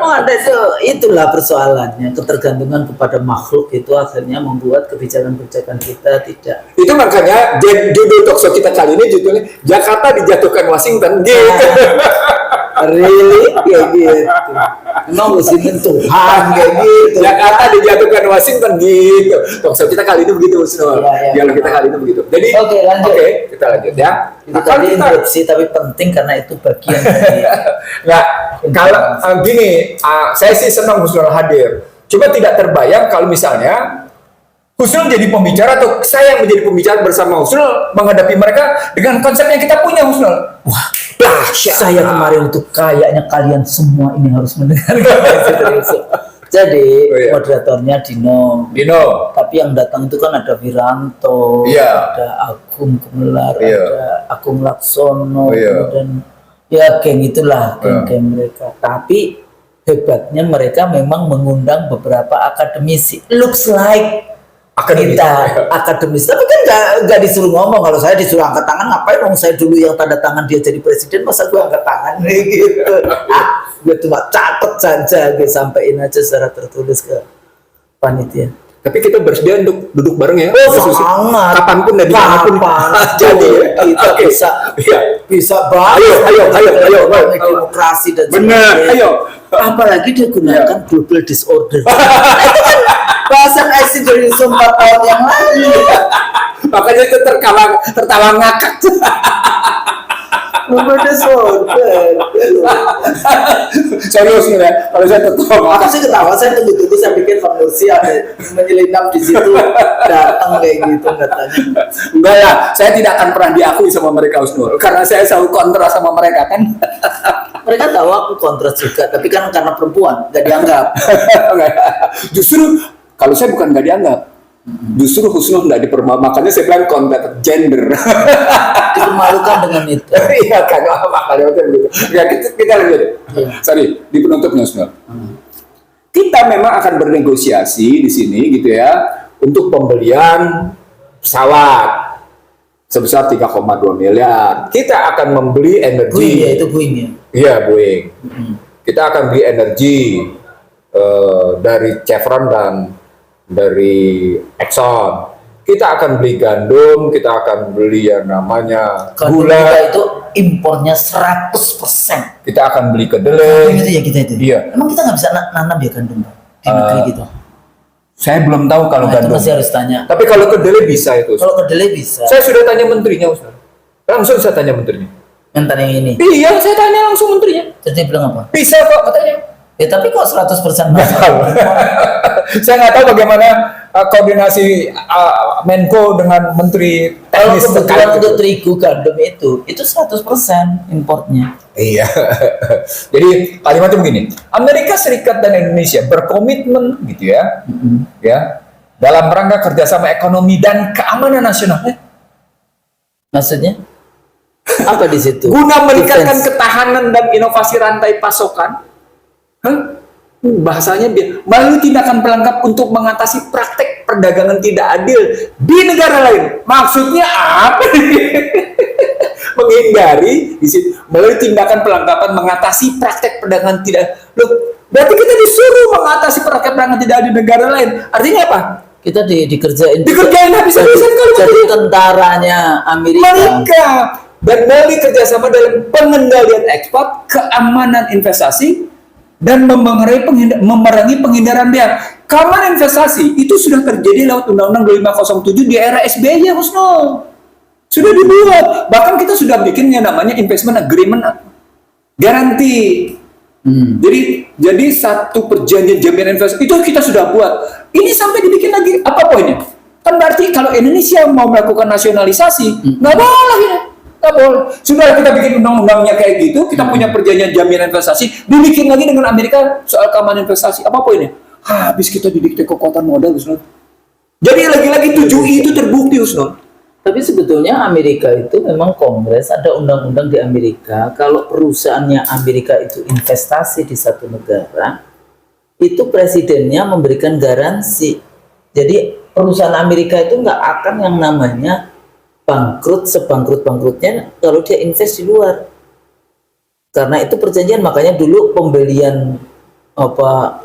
Oh, ada itulah persoalannya, ketergantungan kepada makhluk itu akhirnya membuat kebijakan-kebijakan kita tidak. Itu makanya judul talkshow kita kali ini judulnya Jakarta dijatuhkan Washington gitu. Really? Kayak gitu. Emang Washington Tuhan kayak gitu. Jakarta dijatuhkan Washington gitu. Talkshow kita kali ini begitu, Snow. Iya. Dialog kita kali ini begitu. Jadi Oke, lanjut. Oke, kita lanjut ya. Itu Nah, kalau tadi kita interupsi tapi penting karena itu bagian dari nggak kalau gini, saya sih senang Gus Nur hadir. Coba tidak terbayang kalau misalnya Husnul jadi pembicara atau saya menjadi pembicara bersama Husnul menghadapi mereka dengan konsep yang kita punya, Husnul? Wah, saya kemarin itu kayaknya kalian semua ini harus mendengar. Jadi Oh, iya. moderatornya Dino. Dino. Tapi yang datang itu kan ada Wiranto, Iya. ada Agung Gumelar, Iya. ada Agung Laksono, Oh, iya. dan ya geng itulah, Iya. geng mereka. Tapi hebatnya mereka memang mengundang beberapa akademisi. Looks like Akademisi. kita akademis, tapi kan nggak disuruh ngomong. Kalau saya disuruh angkat tangan, ngapain dong? Saya dulu yang tanda tangan dia jadi presiden, masa gue angkat tangan gitu? Gue cuma catet saja, gue sampein aja secara tertulis ke panitia. Tapi kita bersedia untuk duduk bareng ya. Oh, Diskusi. sangat. Kapanpun dan dimanapun. Kapan Jadi ya. kita Oke. bisa Iya. banget. Ayo. Demokrasi dan Benar. sebagainya. Ayo. Apalagi dia gunakan global disorder. Itu kan bahasan IC dari 4 tahun yang lalu. Makanya itu tertawa ngakak. Global disorder. Serius nih ya. Kalau saya tertawa Aku sih ketawa, saya tunggu-tunggu, saya pikir Bang Nusi ada menyelinap di situ, datang kayak gitu katanya. Enggak lah, saya tidak akan pernah diakui sama mereka, Husnul. Karena saya selalu kontra sama mereka kan. Mereka tahu aku kontras juga, tapi kan karena perempuan nggak dianggap. Justru kalau saya bukan nggak dianggap, justru Husnul nggak dipermalukan. Makanya saya bilang kontra gender. Dipermalukan dengan itu. Iya kan, makanya begitu. Ya kita lanjut. Iya. Sorry, di penutupnya Husnul. Kita memang akan bernegosiasi di sini gitu ya untuk pembelian pesawat sebesar 3,2 miliar. Kita akan membeli energi. Boeing ya, itu Boeing ya. Iya, Boeing. Kita akan beli energi dari Chevron dan dari Exxon. Kita akan beli gandum, kita akan beli yang namanya Gandum gula. kita itu impornya 100%. Kita akan beli Gandum kedelai. itu ya kita itu. Iya. Emang kita nggak bisa nanam ya gandum Pak, di negeri gitu. Saya belum tahu kalau Nah, itu gandum. masih harus tanya. Tapi kalau kedelai bisa itu. Kalau kedelai bisa. Saya sudah tanya menterinya, Ustaz. Langsung saya tanya menterinya. Mentan yang ini. Iya, saya tanya langsung menterinya. Terus dia bilang apa? Bisa kok katanya. Ya tapi kok 100% Nggak masuk? tahu. Saya nggak tahu bagaimana koordinasi Menko dengan Menteri Kalau Teknis kebetulan terkait untuk itu. terigu gandum itu 100% importnya. Iya. Jadi kalimatnya begini, Amerika Serikat dan Indonesia berkomitmen gitu ya, ya dalam rangka kerjasama ekonomi dan keamanan nasional. Maksudnya? Apa di situ? Guna meningkatkan Defense. ketahanan dan inovasi rantai pasokan. Bahasanya melalui tindakan pelengkap untuk mengatasi praktek perdagangan tidak adil di negara lain. Maksudnya apa? Menghindari melalui tindakan pelengkapan mengatasi praktek perdagangan tidak. Loh, berarti kita disuruh mengatasi praktek perdagangan tidak adil di negara lain. Artinya apa? Kita dikerjain. Dikerjain habis-habisan kalau Jadi begitu. tentaranya Amerika. Mereka dan melalui kerjasama dalam pengendalian ekspor, keamanan investasi, dan memerangi penghindaran biaya. Keamanan investasi itu sudah terjadi lewat Undang-Undang 2507 di era SBY, Husnul. Sudah dibuat. Bahkan kita sudah bikin yang namanya investment agreement garanti. Jadi satu perjanjian jaminan investasi itu kita sudah buat. Ini sampai dibikin lagi. Apa poinnya? Kan berarti kalau Indonesia mau melakukan nasionalisasi, nggak boleh ya. Nggak boleh. Sudah kita bikin undang-undangnya kayak gitu, kita punya perjanjian jaminan investasi, dibikin lagi dengan Amerika soal keamanan investasi. Apa poinnya? Habis kita didikte kekuatan modal, Husnul. Jadi lagi-lagi 7I itu terbukti, Husnul. Tapi sebetulnya Amerika itu memang Kongres, ada undang-undang di Amerika, kalau perusahaannya Amerika itu investasi di satu negara, itu presidennya memberikan garansi. Jadi perusahaan Amerika itu nggak akan yang namanya bangkrut sebangkrut-bangkrutnya kalau dia invest di luar. Karena itu perjanjian, makanya dulu pembelian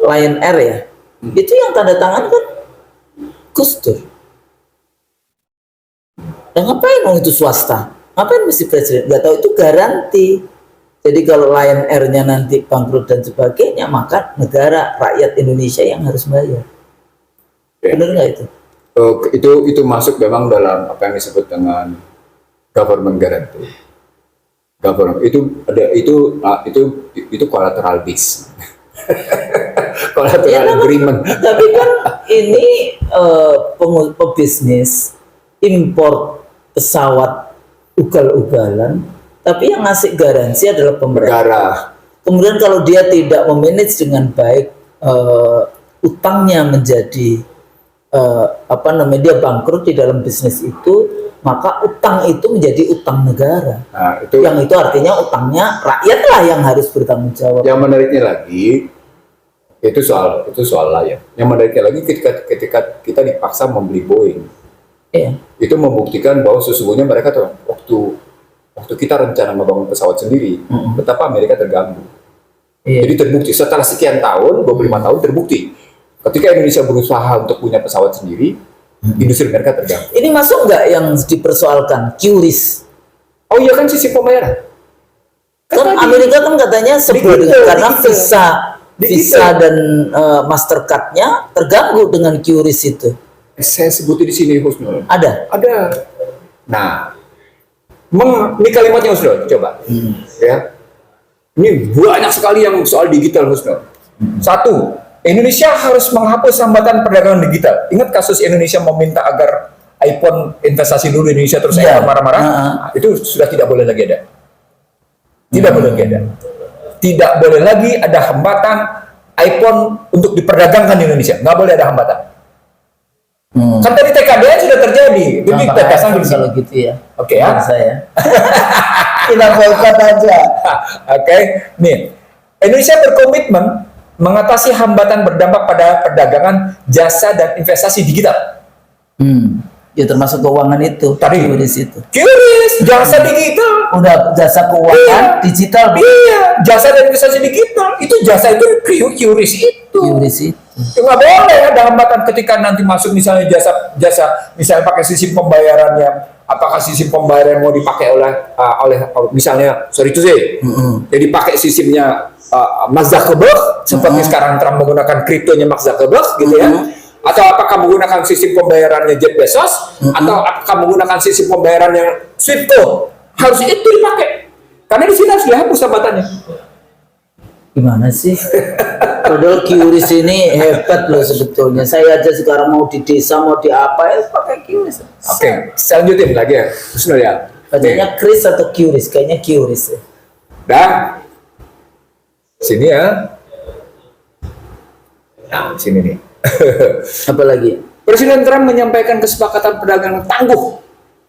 Lion Air ya, itu yang tanda tangan kan Gus Dur. Dan ngapain dong itu swasta? Ngapain mesti presiden? Nggak tahu, itu garansi. Jadi kalau Lion Air-nya nanti bangkrut dan sebagainya, maka negara, rakyat Indonesia yang harus bayar. Ya. Benar nggak itu? Itu masuk memang dalam apa yang disebut dengan government guarantee. Government itu ada itu collateral risk. Collateral agreement. Tapi kan ini pebisnis import pesawat ugal-ugalan, tapi yang ngasih garansi adalah pemerintah. Negara. Kemudian kalau dia tidak memanage dengan baik, utangnya menjadi dia bangkrut di dalam bisnis itu, maka utang itu menjadi utang negara. Nah, itu Yang itu artinya utangnya rakyat lah yang harus bertanggung jawab. yang menariknya lagi itu soal layak. Yang menariknya lagi ketika kita dipaksa membeli Boeing, Iya. itu membuktikan bahwa sesungguhnya mereka tuh waktu kita rencana membangun pesawat sendiri, betapa Amerika terganggu. Iya. Jadi terbukti setelah sekian tahun, 25 tahun terbukti. Ketika Indonesia berusaha untuk punya pesawat sendiri, industri mereka terganggu. Ini masuk nggak yang dipersoalkan QRIS? Oh iya kan sistem pembayaran. Kan tadi. Amerika kan katanya sebel Digital, karena digital. visa dan Mastercard-nya terganggu dengan QRIS itu. Saya sebutin di sini, Husnul. Ada. Nah, ini kalimatnya Husnul, coba. Ya. Ini banyak sekali yang soal digital, Husnul. Satu, Indonesia harus menghapus hambatan perdagangan digital. Ingat kasus Indonesia meminta agar iPhone investasi dulu di Indonesia terus Iya. iPhone marah-marah? Nah, itu sudah tidak boleh lagi ada. Tidak boleh lagi ada. Tidak boleh lagi ada hambatan iPhone untuk diperdagangkan di Indonesia. Nggak boleh ada hambatan. Kan tadi TKDN sudah terjadi. Jadi batasan di sini. Kalau gitu ya. Oke ya. Menurut saya. Kita boykot aja. Oke, nih Indonesia berkomitmen mengatasi hambatan berdampak pada perdagangan, jasa dan investasi digital. Ya termasuk keuangan itu. Tadi. QRIS itu. QRIS, jasa digital. Udah jasa keuangan digital. Iya, jasa dan investasi digital. Itu jasa itu QRIS itu. QRIS itu. Nggak boleh ada hambatan ketika nanti masuk misalnya jasa misalnya pakai sistem pembayarannya. Apakah sistem pembayaran mau dipakai oleh misalnya sorry to say, jadi pakai sistemnya Mark Zuckerberg seperti sekarang Trump menggunakan kriptonya Mark Zuckerberg gitu ya, atau apakah menggunakan sistem pembayarannya Jeff Bezos, atau apakah menggunakan sistem pembayarannya Swift Code, harus itu dipakai karena di sini harus dihapus hambatannya. Gimana sih? Padahal QRIS ini hebat loh sebetulnya. Saya aja sekarang mau di desa, mau di apa ya pakai QRIS. Oke, selanjutin lagi ya, Husnul ya. Bacanya Kris atau QRIS? Kayaknya QRIS ya. Dan sini ya. Nah, sini nih. Apa lagi? Presiden Trump menyampaikan kesepakatan perdagangan tangguh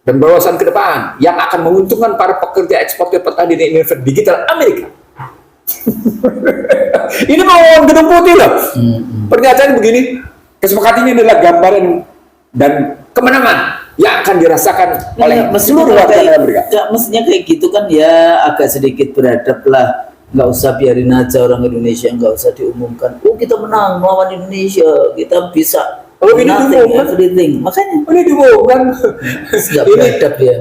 dan berwawasan ke depan yang akan menguntungkan para pekerja eksportir petani dan investor digital Amerika. Ini mau gedung putih loh. Pernyataan begini, kesepakatan ini adalah gambaran dan kemenangan yang akan dirasakan oleh seluruh warga negara Amerika. Mestinya kayak gitu kan ya agak sedikit beradab lah. Nggak usah biarin aja orang Indonesia, nggak usah diumumkan. Oh kita menang melawan Indonesia, kita bisa. Oh, ini nothing, diumumkan. everything. Makanya Ini diumumkan. nggak beradab ya.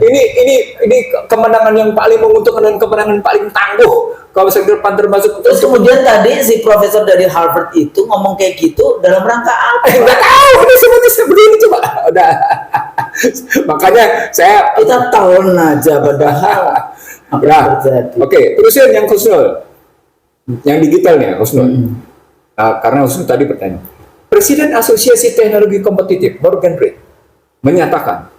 Ini kemenangan yang paling menguntungkan dan kemenangan yang paling tangguh. Kalau ke depan termasuk Terus kemudian tadi si profesor dari Harvard itu ngomong kayak gitu dalam rangka apa? nggak tahu ini seperti ini coba. Udah. Makanya saya Kita tahun aja padahal apa yang terjadi. Oke, terusin yang Husnul. Yang digitalnya Husnul. Karena Husnul tadi bertanya. Presiden Asosiasi Teknologi Kompetitif Morgan Reed menyatakan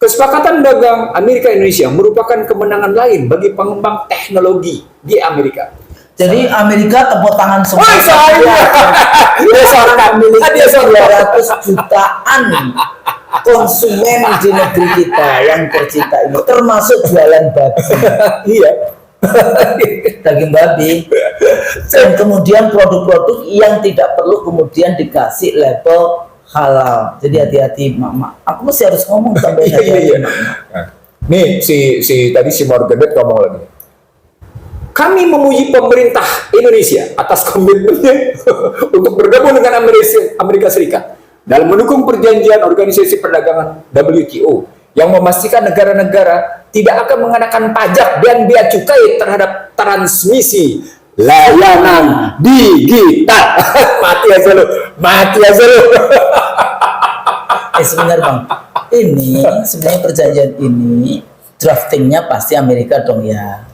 kesepakatan dagang Amerika Indonesia merupakan kemenangan lain bagi pengembang teknologi di Amerika. Jadi Amerika tepuk tangan semua. Oh, saya. Dia seorang memiliki Dia seorang 200 jutaan konsumen di negeri kita yang tercinta ini, termasuk jualan babi. Iya. Daging babi. Dan kemudian produk-produk yang tidak perlu kemudian dikasih label halal. Jadi hati-hati mak-mak. Aku mesti harus ngomong sampai Iya. Nih si Morgan Reed ngomong lagi. Kami memuji pemerintah Indonesia atas komitmennya untuk bergabung dengan Amerika Serikat dalam mendukung perjanjian Organisasi Perdagangan WTO yang memastikan negara-negara tidak akan mengenakan pajak dan bea cukai terhadap transmisi layanan digital. Mati aja lu. Sebentar bang, ini sebenarnya perjanjian ini draftingnya pasti Amerika dong ya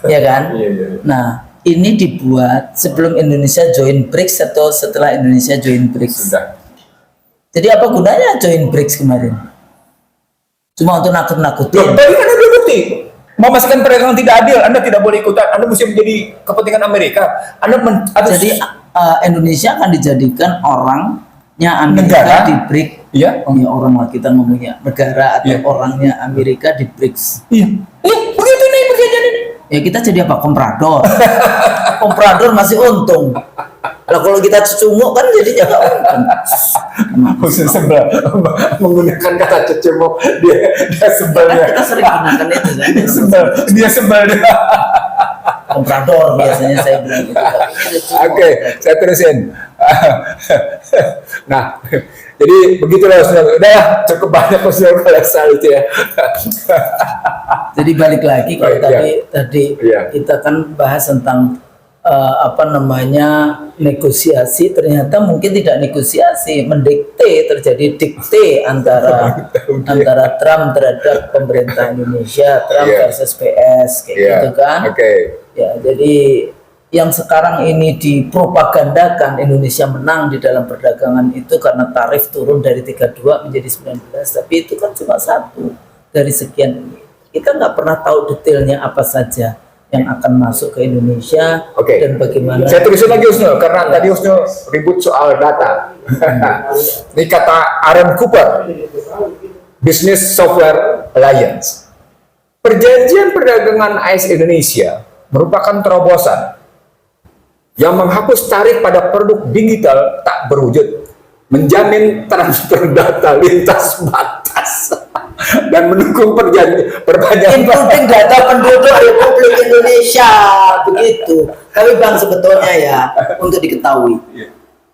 kan? Iya. Nah ini dibuat sebelum Indonesia join BRICS atau setelah Indonesia join BRICS? Sudah. Jadi apa gunanya join BRICS kemarin? Cuma untuk nakut-nakutin. Tadi kan ada bukti. Memastikan perdagangan tidak adil, Anda tidak boleh ikutan. Anda mesti menjadi kepentingan Amerika. Jadi Indonesia akan dijadikan orangnya Amerika Negara. di BRICS. Iya. Oh ya, orang lah kita ngomongnya negara atau Iya. orangnya Amerika di BRICS. Iya. Begitu nih perjanjian ini. Ya kita jadi apa? Komprador. Komprador masih untung. Lah kalau kita cecunguk kan jadinya nggak untung. Khusus sebel menggunakan kata cecemok, dia sebel Kan ya. kita sering gunakan itu kan. Dia sebel dia. Komprador biasanya saya bilang itu. Oke, saya terusin. Nah, jadi begitulah Saudara. Udah cukup banyak Saudara kalau soal itu ya. Jadi balik lagi kalau Iya. tadi Iya. kita kan bahas tentang negosiasi, ternyata mungkin tidak negosiasi, mendikte, terjadi dikte antara Trump terhadap pemerintah Indonesia, Trump Iya. versus PS kayak Iya. gitu kan. Oke. Ya, jadi yang sekarang ini dipropagandakan Indonesia menang di dalam perdagangan itu karena tarif turun dari 32 menjadi 19, tapi itu kan cuma satu dari sekian. Kita nggak pernah tahu detailnya apa saja yang akan masuk ke Indonesia Oke. dan bagaimana. Saya tulisin lagi Husnul, karena tadi Husnul ribut soal data. Ini kata Aaron Cooper, Business Software Alliance. Perjanjian perdagangan AS Indonesia merupakan terobosan yang menghapus tarif pada produk digital tak berwujud, menjamin transfer data lintas batas, dan mendukung perpanjangan including data penduduk Republik Indonesia begitu. Tapi Bang, sebetulnya ya untuk diketahui,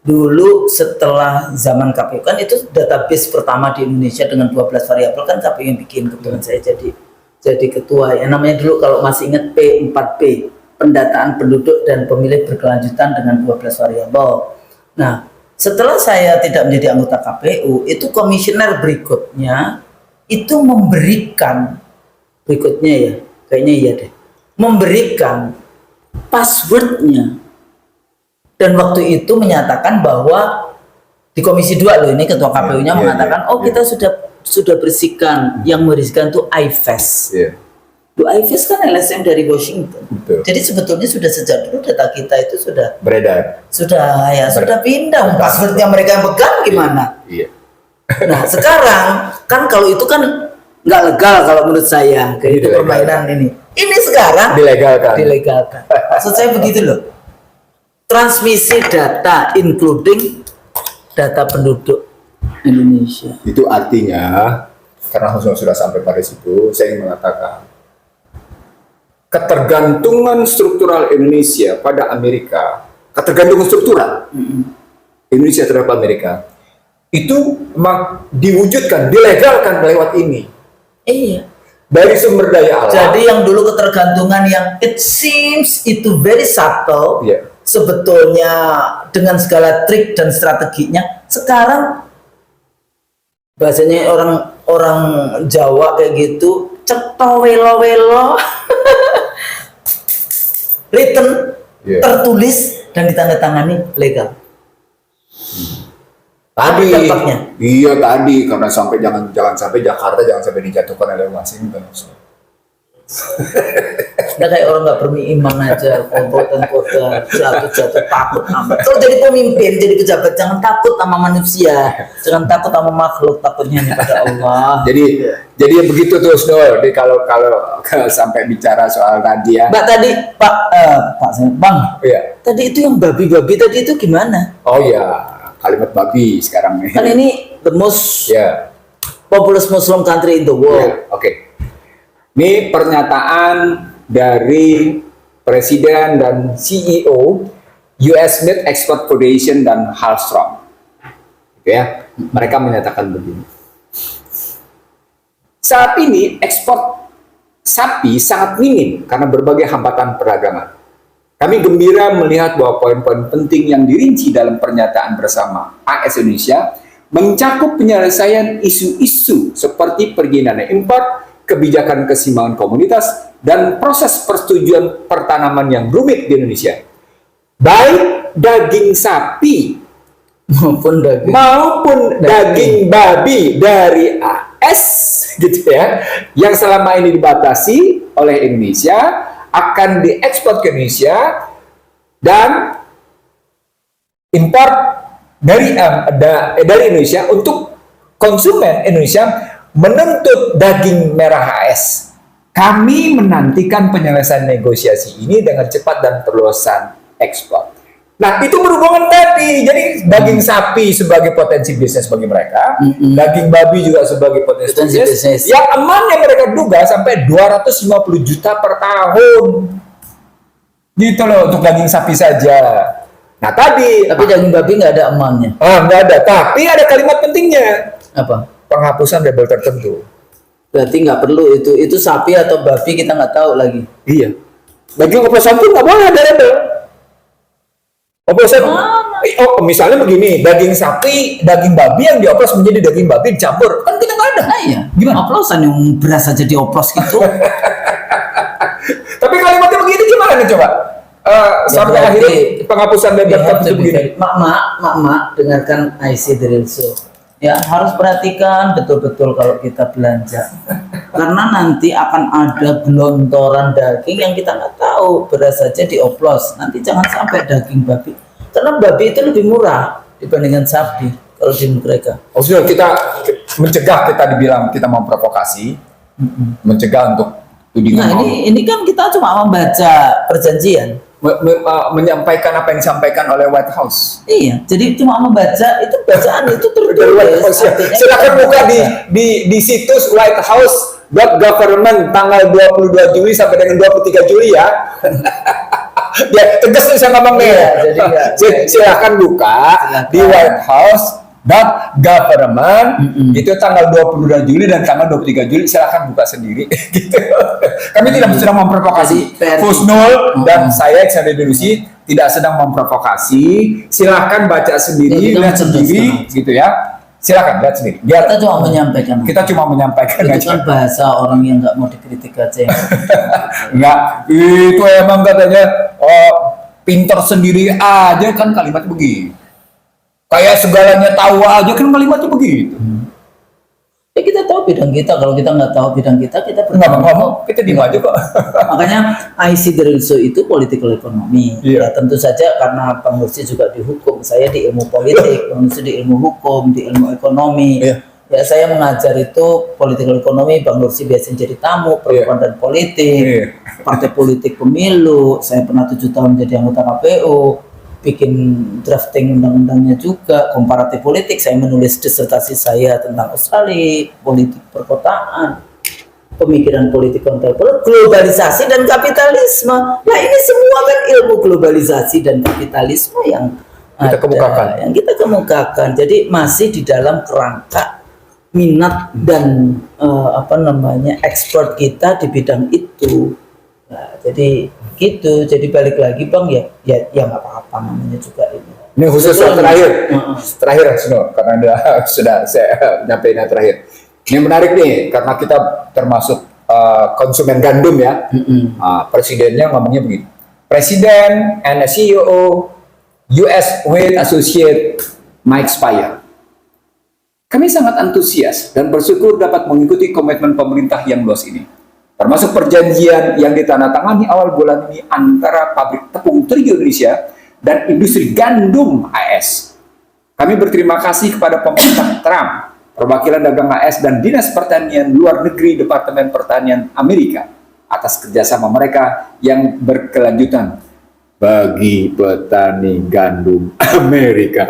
dulu setelah zaman KPU kan itu database pertama di Indonesia dengan 12 variabel kan KPU yang bikin, kebetulan saya jadi ketua. Yang namanya dulu kalau masih ingat P4P, pendataan penduduk dan pemilih berkelanjutan dengan 12 variabel. Nah, setelah saya tidak menjadi anggota KPU, itu komisioner berikutnya itu memberikan berikutnya ya, kayaknya iya deh, memberikan passwordnya, dan waktu itu menyatakan bahwa di Komisi 2 loh, ini ketua KPU-nya mengatakan kita sudah bersihkan, yang membersihkan itu iFast. iFast kan LSM dari Washington. Betul. Jadi sebetulnya sudah sejak dulu data kita itu sudah beredar. sudah pindah. Passwordnya mereka yang pegang gimana? Iya. Nah sekarang kan kalau itu kan nggak legal kalau menurut saya, kayak itu permainan ini. Ini sekarang dilegalkan. Maksud saya begitu loh. Transmisi data including data penduduk Indonesia. Itu artinya, karena sudah sampai pada situ, saya ingin mengatakan ketergantungan struktural Indonesia pada Amerika, ketergantungan struktural Indonesia terhadap Amerika, itu memang diwujudkan, dilegalkan lewat ini. Iya. Dari sumber daya alam. Jadi yang dulu ketergantungan yang it seems itu very subtle, sebetulnya dengan segala trik dan strateginya, sekarang bahasanya orang Jawa kayak gitu, ceto welo-welo, written, tertulis dan ditandatangani legal. Tadi, dampaknya? iya tadi, karena jangan sampai Jakarta jangan sampai dijatuhkan oleh Washington. Nggak kayak orang nggak beriman aja, kompeten-kompeten, jatuh takut amat. Kalau jadi pemimpin, jadi pejabat, jangan takut sama manusia, jangan takut sama makhluk, takutnya hanya pada Allah. Jadi begitu terus Nur. Jadi kalau sampai bicara soal tadi ya. Mbak tadi, Bang, Iya. tadi itu yang babi-babi tadi itu gimana? Oh ya, kalimat babi sekarang nih. Kan ini the most populous Muslim country in the world. Oke. Ini pernyataan dari Presiden dan CEO US Meat Export Foundation dan Hallstrom. Gitu ya. Mereka menyatakan begini. Saat ini ekspor sapi sangat minim karena berbagai hambatan perdagangan. Kami gembira melihat bahwa poin-poin penting yang dirinci dalam pernyataan bersama AS Indonesia mencakup penyelesaian isu-isu seperti perizinan impor, kebijakan keseimbangan komunitas, dan proses persetujuan pertanaman yang rumit di Indonesia. Baik daging sapi maupun daging babi dari AS gitu ya, yang selama ini dibatasi oleh Indonesia akan diekspor ke Indonesia dan import dari Indonesia untuk konsumen Indonesia menuntut daging merah AS. Kami menantikan penyelesaian negosiasi ini dengan cepat dan perluasan ekspor. Nah, itu berhubungan tadi. Jadi daging sapi sebagai potensi bisnis bagi mereka, daging babi juga sebagai potensi bisnis. Yang aman yang mereka duga sampai 250 juta per tahun. Gitu loh untuk daging sapi saja. Nah, tadi. Tapi daging babi nggak ada amannya. Nggak ada. Tapi ada kalimat pentingnya. Apa? Penghapusan label tertentu. Berarti nggak perlu itu. Itu sapi atau babi kita nggak tahu lagi. Iya. Daging oplosan pun nggak boleh ada label. Oplosan, misalnya begini, daging sapi, daging babi yang dioplos menjadi daging babi dicampur, kan kita nggak ada. Nah, iya. Gimana? Oplosan yang beras aja dioplos gitu. Tapi kalimatnya begini gimana nih coba? Sampai akhirnya penghapusan label tertentu begini. Mak, dengarkan IC Drilso. Ya, harus perhatikan betul-betul kalau kita belanja. Karena nanti akan ada gelontoran daging yang kita nggak tahu, beras saja dioplos. Nanti jangan sampai daging babi. Karena babi itu lebih murah dibandingkan sapi kalau di mereka. Maksudnya kita mencegah, kita dibilang kita mau provokasi, mencegah untuk tudingan. Nah, ini kan kita cuma membaca perjanjian. Menyampaikan apa yang disampaikan oleh White House. Iya, jadi cuma membaca itu bacaan itu Dari White House, ya. Silakan buka di situs White House .government tanggal 22 Juli sampai dengan 23 Juli ya. Ya, tegas nih saya ngomong nih. Jadi silakan buka di White House .government itu tanggal 22 Juli dan tanggal 23 Juli silakan buka sendiri gitu. Kami tidak sedang memprovokasi. Fusnul dan saya Xander Delusi tidak sedang memprovokasi. Silakan baca sendiri, lihat sendiri gitu ya. Silakan lihat sendiri. Kita cuma menyampaikan. Kita cuma menyampaikan itu kan bahasa orang yang nggak mau dikritik aja. Enggak, itu emang katanya pinter sendiri aja kan kalimat begini. Kayak segalanya tahu aja kan kalimatnya begitu. Ya kita tahu bidang kita, kalau kita nggak tahu bidang kita nggak ngomong, kita diem aja kok. Makanya IC Drilso itu political economy. Iya. Ya tentu saja karena Bang Nursi juga di hukum, saya di ilmu politik, Bang Nursi di ilmu hukum, di ilmu ekonomi. Iya. Ya saya mengajar itu political economy, Bang Nursi biasanya jadi tamu, perempuan dan politik, partai politik pemilu. Saya pernah 7 tahun jadi anggota KPU. Bikin drafting undang-undangnya juga, komparatif politik, saya menulis disertasi saya tentang Australia, politik perkotaan, pemikiran politik kontemporer, globalisasi dan kapitalisme. Nah ini semua kan ilmu globalisasi dan kapitalisme yang kita kemukakan. Yang kita kemukakan. Jadi masih di dalam kerangka minat dan ekspor kita di bidang itu. Nah, jadi gitu, jadi balik lagi Bang ya nggak apa-apa namanya juga ini. Ini khusus yang terakhir Sno, karena sudah saya nyampein yang terakhir. Ini menarik nih karena kita termasuk konsumen gandum ya. Presidennya ngomongnya begini. Presiden and CEO US Wheat Associate Mike Spire. Kami sangat antusias dan bersyukur dapat mengikuti komitmen pemerintah yang luas ini. Termasuk perjanjian yang ditandatangani awal bulan ini antara pabrik tepung terigu Indonesia dan industri gandum AS. Kami berterima kasih kepada pemerintah Trump, perwakilan dagang AS dan Dinas Pertanian Luar Negeri Departemen Pertanian Amerika atas kerjasama mereka yang berkelanjutan bagi petani gandum Amerika.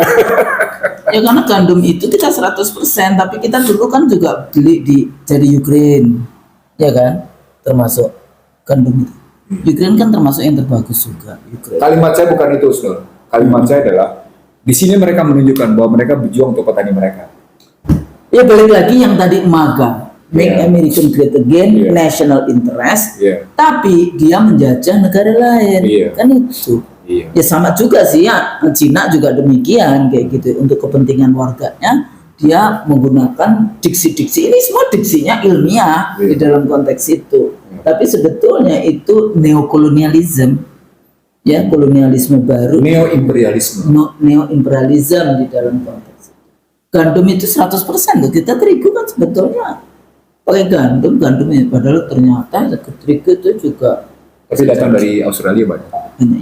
Ya karena gandum itu kita 100%, tapi kita dulu kan juga beli dari Ukraine, ya kan? Termasuk gandum itu. Ukraine kan termasuk yang terbagus juga. Ukraine. Kalimat saya bukan itu, Snur. Kalimat saya adalah di sini mereka menunjukkan bahwa mereka berjuang untuk petani mereka. Ya balik lagi yang tadi MAGA, Make American Great Again, national interest, tapi dia menjajah negara lain, kan itu. Ya sama juga sih ya, Cina juga demikian kayak gitu untuk kepentingan warganya dia menggunakan diksi-diksi ini, semua diksinya ilmiah di dalam konteks itu. Tapi sebetulnya itu neokolonialisme, ya, kolonialisme baru, Neo-imperialisme. neoimperialisme di dalam konteks itu. Gandum itu 100% loh, kita terigu kan sebetulnya pakai gandum ya, padahal ternyata terigu itu juga Tapi datang dari Australia banyak.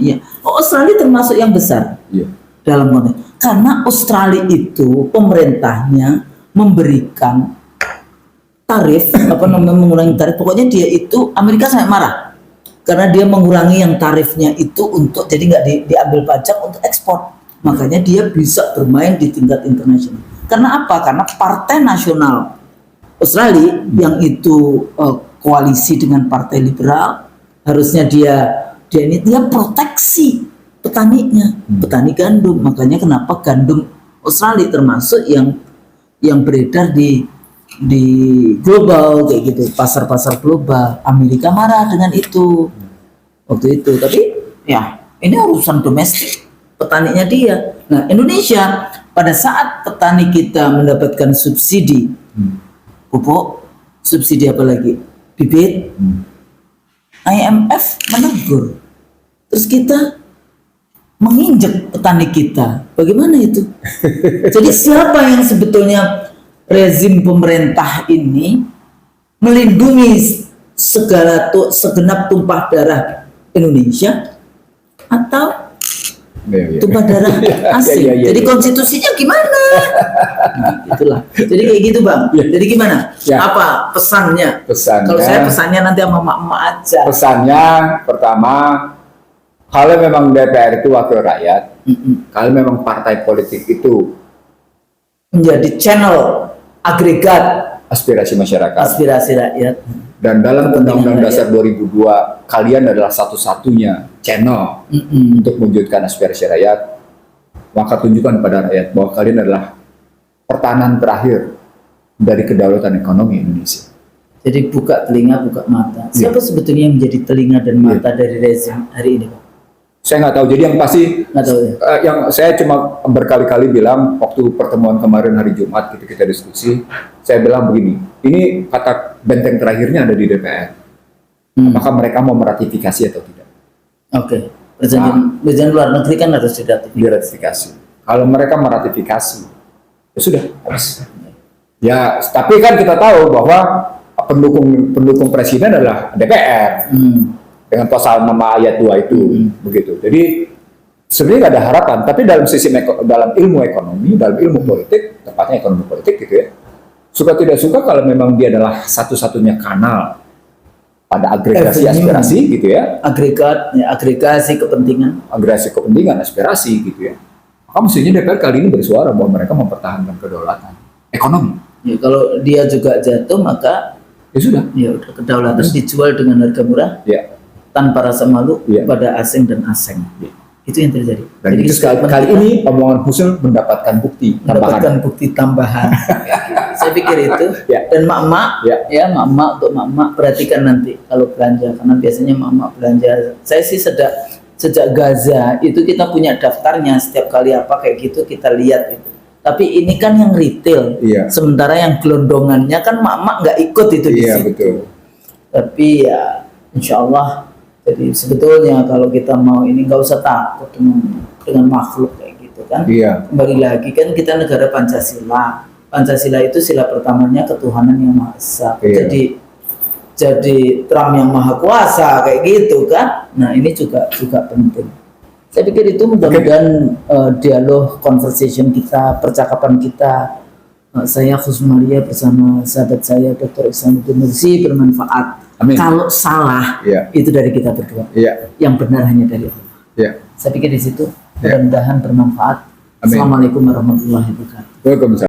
iya. Australia termasuk yang besar. Iya. Dalam konteks karena Australia itu pemerintahnya memberikan tarif mengurangi tarif, pokoknya dia itu Amerika sangat marah karena dia mengurangi yang tarifnya itu untuk jadi nggak diambil pajak untuk ekspor, makanya dia bisa bermain di tingkat internasional. Karena apa? Karena Partai Nasional Australia yang itu koalisi dengan Partai Liberal, harusnya dia proteksi petaninya, petani gandum. Makanya kenapa gandum Australia termasuk yang beredar di global kayak gitu, pasar-pasar global. Amerika marah dengan itu waktu itu. Tapi ya ini urusan domestik petaninya dia. Nah, Indonesia pada saat petani kita mendapatkan subsidi pupuk, subsidi apa lagi? Bibit, IMF menegur. Terus kita menginjak petani kita. Bagaimana itu? Jadi siapa yang sebetulnya rezim pemerintah ini melindungi segenap tumpah darah Indonesia atau tumpah darah asing? Jadi konstitusinya gimana? Itulah. Jadi kayak gitu, Bang. Jadi gimana? Apa pesannya? Kalau saya pesannya nanti sama emak-emak aja. Pesannya pertama, kalau memang DPR itu wakil rakyat, kalau memang partai politik itu menjadi channel agregat aspirasi masyarakat, aspirasi rakyat, dan dalam Undang-Undang Dasar 2002 kalian adalah satu-satunya channel untuk mewujudkan aspirasi rakyat, maka tunjukkan pada rakyat bahwa kalian adalah pertahanan terakhir dari kedaulatan ekonomi Indonesia. Jadi buka telinga, buka mata. Siapa sebetulnya yang menjadi telinga dan mata dari rezim hari ini, Pak? Saya nggak tahu. Jadi yang pasti, yang saya cuma berkali-kali bilang waktu pertemuan kemarin hari Jumat kita diskusi, saya bilang begini, ini kata benteng terakhirnya ada di DPR. Apakah mereka mau meratifikasi atau tidak? Oke. Perjanjian luar negeri kan harus diratifikasi. Kalau mereka meratifikasi, ya sudah habis. Ya, tapi kan kita tahu bahwa pendukung presiden adalah DPR. Dengan pasal 6 ayat 2 itu begitu. Jadi sebenarnya nggak ada harapan, tapi dalam ilmu ekonomi, dalam ilmu politik, tepatnya ekonomi politik gitu ya, suka tidak suka kalau memang dia adalah satu-satunya kanal pada agregasi aspirasi gitu ya, agregasi kepentingan, aspirasi gitu ya, maka mestinya DPR kali ini bersuara bahwa mereka mempertahankan kedaulatan ekonomi. Ya, kalau dia juga jatuh maka ya sudah, kedaulatan dijual dengan harga murah. Ya. Tanpa rasa malu pada asing dan asing. Itu yang terjadi. Dan jadi itu kali ini omongan Husnul mendapatkan bukti tambahan. Saya pikir itu. Dan mak-mak, untuk mak-mak perhatikan nanti kalau belanja, karena biasanya mak-mak belanja. Saya sih sejak Gaza itu kita punya daftarnya, setiap kali apa kayak gitu kita lihat itu. Tapi ini kan yang retail, sementara yang gelondongannya kan mak-mak nggak ikut itu di situ. Betul. Tapi ya insya Allah. Jadi sebetulnya kalau kita mau ini nggak usah takut dengan makhluk kayak gitu kan. Kembali lagi kan kita negara Pancasila. Pancasila itu sila pertamanya ketuhanan yang Maha Esa. Jadi Trump yang Maha Kuasa kayak gitu kan. Nah ini juga penting. Saya pikir itu mudah-mudahan dialog, conversation kita, percakapan kita, saya Husnul Maria bersama sahabat saya Dr. Ihsanuddin Nursi bermanfaat. Amin. Kalau salah itu dari kita berdua, yang benar hanya dari Allah. Saya pikir di situ mudah-mudahan bermanfaat. Amin. Assalamualaikum warahmatullahi wabarakatuh. Waalaikumsalam.